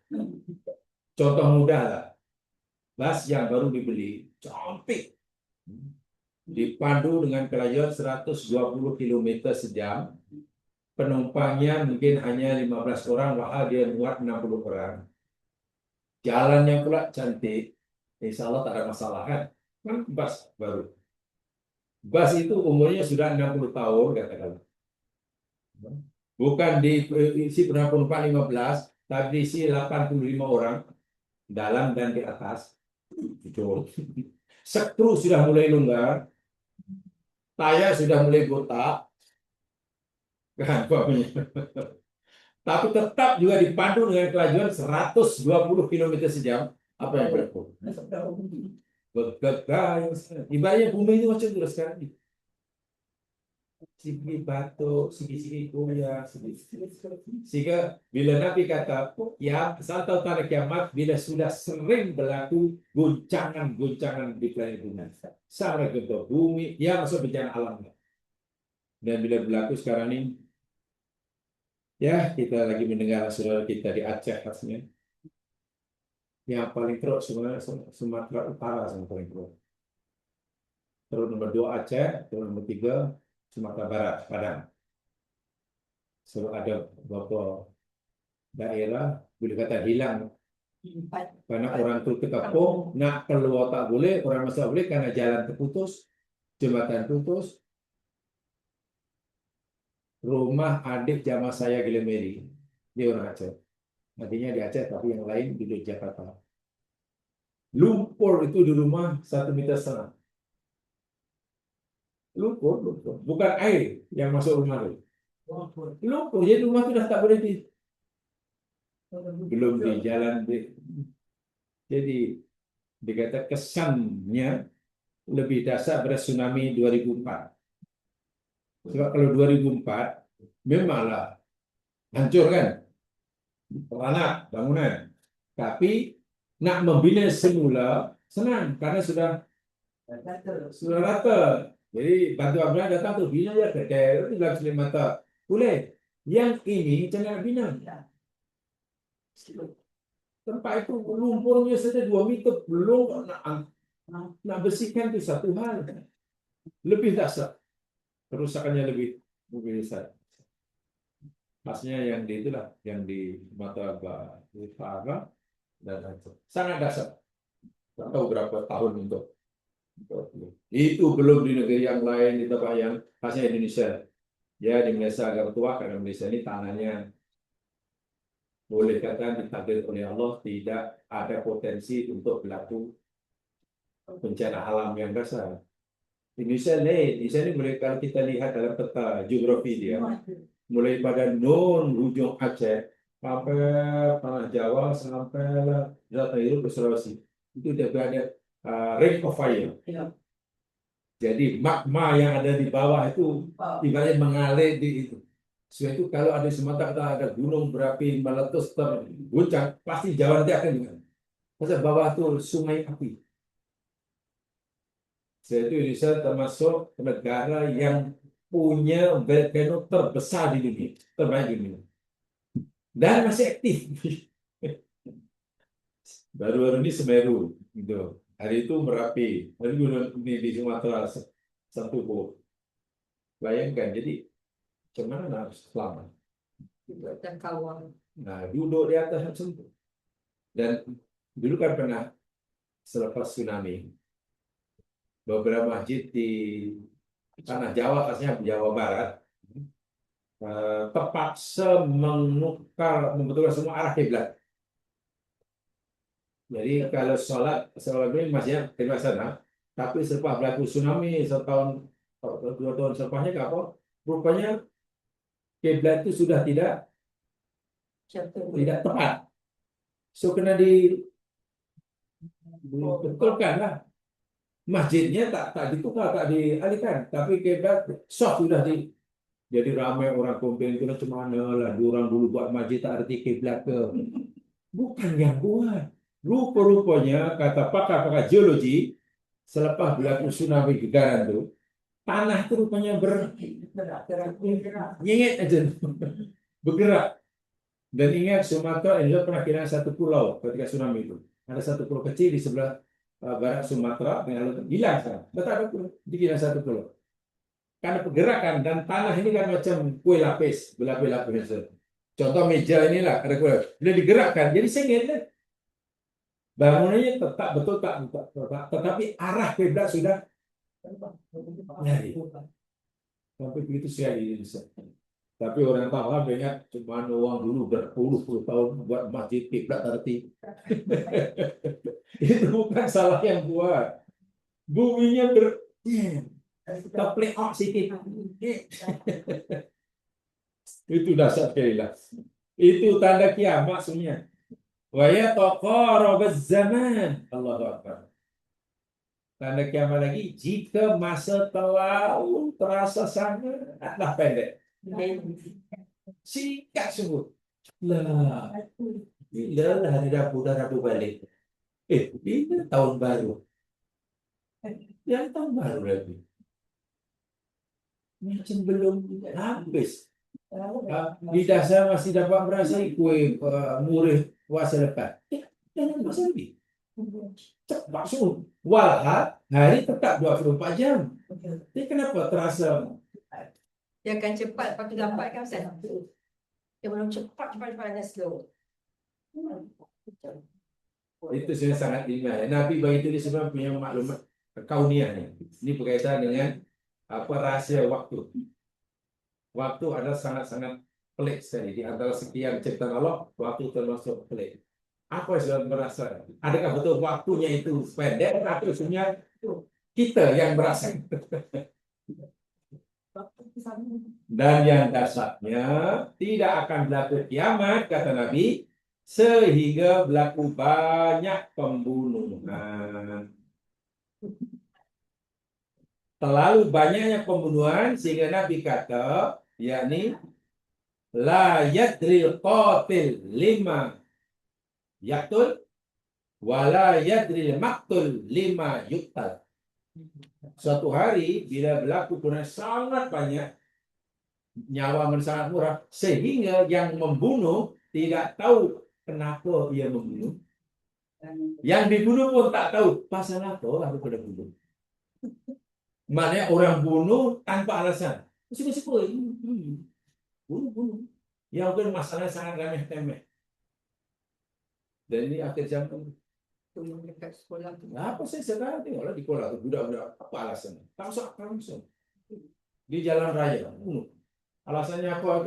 Contoh mudah lah, bus yang baru dibeli, cantik, dipandu dengan kelayaan 120 km sejam, penumpangnya mungkin hanya 15 orang, wahal dia muat 60 orang. Jalannya pula cantik, insya Allah tak ada masalah kan? Kan bus baru. Bus itu umurnya sudah 60 tahun katakanlah. Bukan diisi penumpang 15, tapi diisi 85 orang dalam dan di atas. Skru sudah mulai longgar, tayar sudah mulai botak, kan? Tapi tetap juga dipandu dengan kelajuan 120 km sejam. Apa yang berlaku? Ibaratnya bumi itu macam itu sekarang. sedikit batuk, sedikit goyah, sehingga bila Nabi kata, ya, satu tanda kiamat bila sudah sering berlaku guncangan-guncangan di planet bumi, sampai gempa bumi, ya masuk bencana alam. Dan bila berlaku sekarang ini, ya kita lagi mendengar saudara kita di Aceh khasnya, yang paling teruk sebenarnya Sumatera Utara yang paling teruk. Terus nomor 2 Aceh, terus nomor 3 Sumatera Barat, Padang. So ada beberapa daerah boleh kata hilang karena orang tu terkepung, nak keluar tak boleh, orang masuk boleh karena jalan terputus, jembatan putus. Rumah adik jamaah saya Gilemeri, dia orang Aceh. Nantinya di Aceh, tapi yang lain di Jakarta. Lumpur itu di rumah 1,5 meter. Lumpur, bukan air yang masuk rumah itu. Lumpur, jadi rumah itu dah tak boleh belum di jalan. Jadi dikata kesannya lebih dahsyat pada tsunami 2004. Sebab kalau 2004 memanglah hancur kan, beranak bangunan. Tapi nak membina semula senang karena sudah rata. Jadi bantuan benar datang tu bina je kedai dalam 9 mata. Boleh. Yang ini macam nak bina. Tempat itu lumpurnya saja 2 meter, belum nak bersihkan itu satu hal. Lebih dahsyat. Kerusakannya lebih besar. Maksudnya yang di itulah, yang di mata Utara dan sangat dahsyat. Tak tahu berapa tahun untuk itu belum di negeri yang lain, di tempat yang khasnya Indonesia. Ya di Malaysia agak tua karena Malaysia ini tanahnya boleh kata ditakdir oleh Allah tidak ada potensi untuk berlaku bencana alam yang dasar. Indonesia ini boleh kalau kita lihat dalam peta geografi dia, mulai pada non ujung Aceh sampai tanah Jawa sampai Zatairo ke Sulawesi itu dia ada ring of fire. Jadi magma yang ada di bawah itu ibaratnya mengalir di itu. Sebab itu kalau ada Sumatera ada gunung berapi meletus terguncang, pasti Jawa nanti akan juga. Pasal bawah itu sungai api. Sebab itu Indonesia termasuk negara yang punya volcano terbesar di dunia, terbaik di dunia. Dan masih aktif. Baru-baru ini Semeru, gitu. Hari itu Merapi, hari gunung ini di Sumatera satu buah. Bayangkan, jadi gimana harus selamat. Dan kawan. Nah, duduk di atas sentuh. Dan dulu kan pernah selepas tsunami, beberapa masjid di tanah Jawa, khasnya Jawa Barat, terpaksa membetulkan semua arah kiblat. Jadi kalau sholat ini masih di sana, tapi setelah berlaku tsunami setahun, 2 tahun setelahnya apa? Rupanya kiblat itu sudah tidak tepat. So kena dibetulkan lah. Masjidnya tak ditukar, tak dialihkan, tapi kiblat soft sudah jadi ramai orang komplain itu macam mana lah, orang dulu buat masjid tak arti kiblat ke. Bukan yang buat. Rupa-rupanya kata pakar-pakar geologi, selepas berlaku tsunami gegaran itu, tanah itu rupanya nyengit aja, bergerak. Dan ingat Sumatera Indonesia pernah kehilangan satu pulau ketika tsunami itu. Ada satu pulau kecil di sebelah barat Sumatera dengan laut hilang sekarang. Betul ada pulau, kehilangan satu pulau. Karena pergerakan dan tanah ini kan macam kue lapis, berlapis-lapis. Contoh meja inilah ada kue. Bila digerakkan jadi sengit kan. Bangunannya tetap betul tak, tetapi arah kiblat sudah nyari. Sampai begitu saya di Indonesia. Tapi orang tahu banyak cuma uang dulu berpuluh-puluh tahun buat masjid kiblat arti. Itu bukan salah yang buat. Buminya terplek sedikit. Itu dasar sekali lah. Itu tanda kiamat maksudnya. Wa yataqarabaz zaman. Allahu Akbar. tanda kiamat lagi jika masa terlalu terasa sangatlah pendek. Singkat sungguh. Lah, bila lah hari Rabu balik. Bila tahun baru. Yang tahun baru lagi. Macam belum habis. Lidah saya masih dapat merasai kue murih puasa depan. Jangan masa lagi. Cepat sungguh. Walhal hari tetap 24 jam. Tapi kenapa terasa? Dia akan cepat, lepas tu lambat kan Ustaz? Dia belum cepat dan slow. Itu saya sangat ingat. Nabi bagi itu dia sebenarnya punya maklumat kauniah ni. Ini berkaitan dengan apa rahsia waktu. Waktu adalah sangat-sangat pelik sekali. Di antara sekian ciptaan Allah, waktu termasuk pelik. Apa yang sudah merasa? Adakah betul waktunya itu pendek atau sebenarnya kita yang merasa? Dan yang dasarnya tidak akan berlaku kiamat, kata Nabi, sehingga berlaku banyak pembunuhan. Terlalu banyaknya pembunuhan sehingga Nabi kata, yakni la yadril qatil lima yaqtul wala yadril maqtul lima yuqtal. Suatu hari bila berlaku pembunuhan sangat banyak, nyawa sangat murah, sehingga yang membunuh tidak tahu kenapa ia membunuh. Yang dibunuh pun tak tahu pasal apa aku kena bunuh. Maknanya orang bunuh tanpa alasan. Suka-suka. Bunuh. Yang kan masalah sangat remeh-temeh. Dan ini akhir zaman. Dekat sekolah tu. Apa saya sekarang tengoklah di sekolah tu budak-budak apa alasan? Tak usah langsung. Di jalan raya bunuh. Alasannya apa?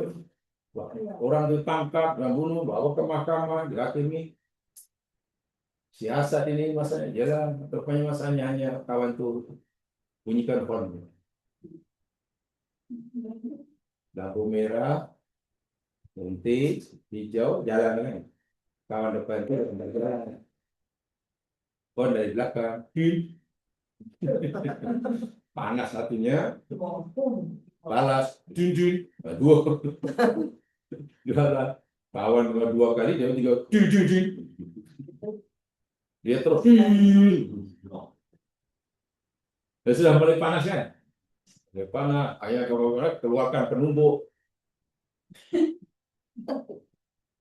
Orang ditangkap dan bunuh, bawa ke mahkamah, dihakimi. Siasat ini masalahnya jalan. Rupanya masalahnya hanya kawan tu bunyikan horn. Lampu merah, berhenti, hijau, jalan kan. Kawan depan itu jalan. Horn dari belakang. Panas hatinya. Balas. Dua. Jalan. Kawan dua kali, dia tiga. Dia terus. Dia sudah mulai panas kan? Mulai panas, ayah keluarkan penumbuk.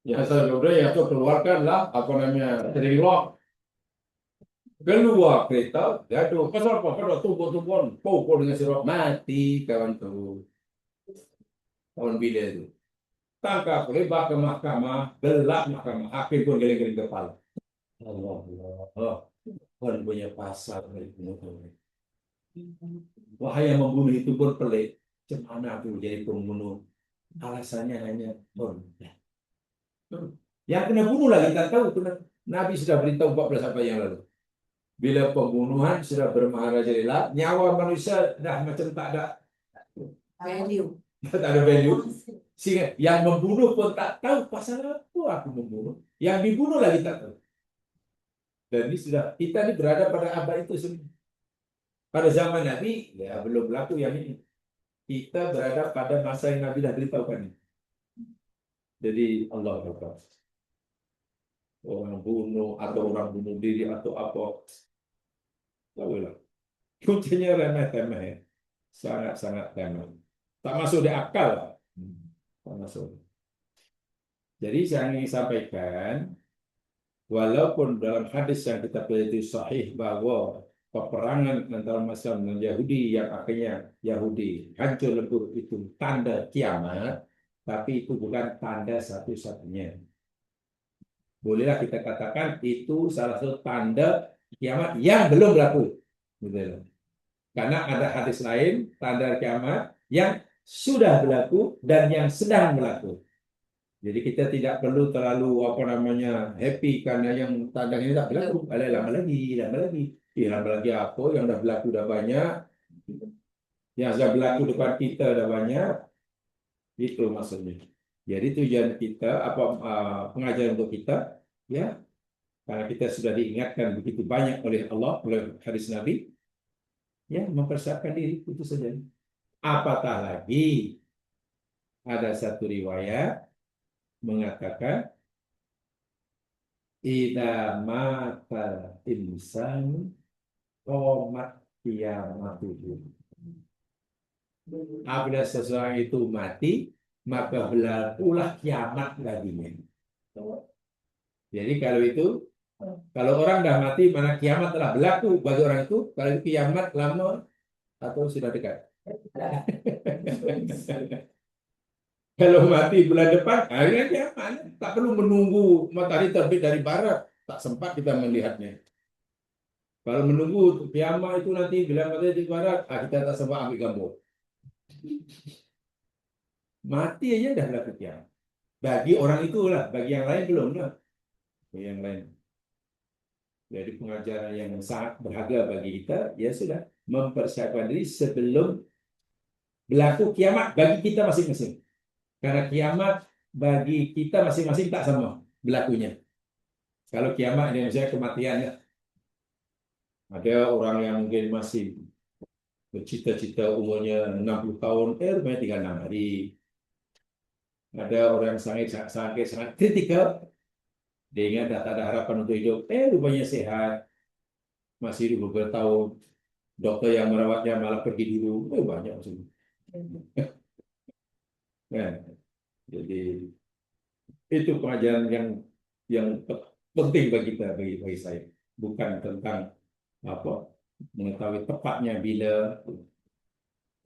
Yang saya keluarkanlah apa namanya trilok. Keluar kereta, gaduh. Pasal apa? Pada tubuh-tubuhan, pukul dengan sirop. Mati kawan tu. Kawan bila tu. Tangkap, lebar ke mahkamah, gelap mahkamah. Hakim pun geling-geling kepala. Allah. Kan punya pasal. Wahai yang membunuh itu pun pelik. Macam mana aku jadi pembunuh? Alasannya hanya yang kena bunuh lagi tak tahu. Nabi sudah beritahu 14 abad yang lalu. Bila pembunuhan sudah bermaharajalela, nyawa manusia dah macam tak ada Value. tak ada value. Sehingga yang membunuh pun tak tahu pasal apa aku membunuh. Yang dibunuh lagi tak tahu. Dan ini sudah kita ini berada pada abad itu sendiri. Pada zaman Nabi, ya belum berlaku yang ini. Kita berada pada masa yang Nabi dah beritahukan. Jadi Allah Akbar. Orang bunuh atau orang bunuh diri atau apa. Tak boleh. Kuncinya remeh-temeh. Sangat-sangat remeh. Tak masuk di akal. Tak masuk. Jadi saya ingin sampaikan, walaupun dalam hadis yang kita pelajari sahih bahwa peperangan antara Islam dan Yahudi yang akhirnya Yahudi hancur lebur itu tanda kiamat, tapi itu bukan tanda satu-satunya. Bolehlah kita katakan itu salah satu tanda kiamat yang belum berlaku. Karena ada hadis lain tanda kiamat yang sudah berlaku dan yang sedang berlaku. Jadi kita tidak perlu terlalu happy karena yang tanda ini tak berlaku. Lama lagi. Lama lagi apa yang dah berlaku dah banyak. Yang sudah berlaku depan kita dah banyak. Itu maksudnya. Jadi tujuan kita pengajaran untuk kita ya karena kita sudah diingatkan begitu banyak oleh Allah oleh hadis Nabi Ya, mempersiapkan diri itu saja. Apatah lagi ada satu riwayat mengatakan idza matal insan qomat qiyamatuhu. Apabila seseorang itu mati, maka berlakulah kiamat baginya. Jadi kalau orang dah mati, mana kiamat telah berlaku bagi orang itu. Kalau itu kiamat lama atau sudah dekat. Kalau mati bulan depan, akhirnya kiamat. Tak perlu menunggu matahari terbit dari barat. Tak sempat kita melihatnya. Kalau menunggu kiamat itu nanti bila matahari terbit dari barat, kita tak sempat ambil gambar. Mati aja dah berlaku kiamat. Bagi orang itulah, bagi yang lain belum lah. Bagi yang lain. Jadi pengajaran yang sangat berharga bagi kita, ya sudah mempersiapkan diri sebelum berlaku kiamat bagi kita masing-masing. Karena kiamat bagi kita masing-masing tak sama berlakunya. Kalau kiamat ini misalnya kematian, ya. Ada orang yang mungkin masih bercita-cita umurnya 60 tahun, rupanya tinggal 6 hari. Ada orang yang sangat kritikal, dia ingat tak ada harapan untuk hidup, rupanya sehat, masih hidup beberapa tahun. Dokter yang merawatnya malah pergi dulu, banyak maksudnya. Nah, jadi itu pengajaran yang penting bagi kita, bagi saya, bukan tentang apa mengetahui tepatnya bila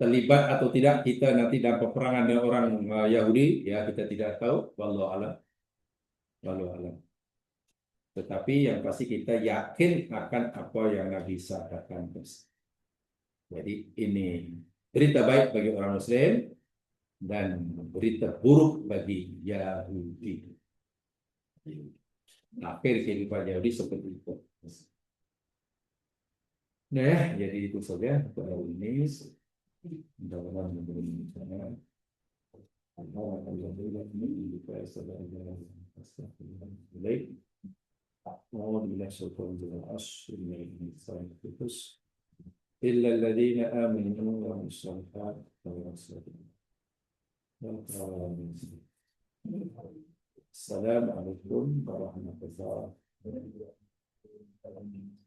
terlibat atau tidak kita nanti dalam peperangan dengan orang Yahudi, ya kita tidak tahu, wallahu alam, wallahu alam. Tetapi yang pasti kita yakin akan apa yang Nabi sampaikan. Jadi ini berita baik bagi orang Muslim dan berita buruk bagi Yahudi. Akhir kehidupan Yahudi seperti itu. Nah, jadi itu saja untuk hari ini. Mudah-mudahan memberi manfaat. إلا الذين آمنوا وعملوا الصالحات السلام عليكم ورحمة الله وبركاته.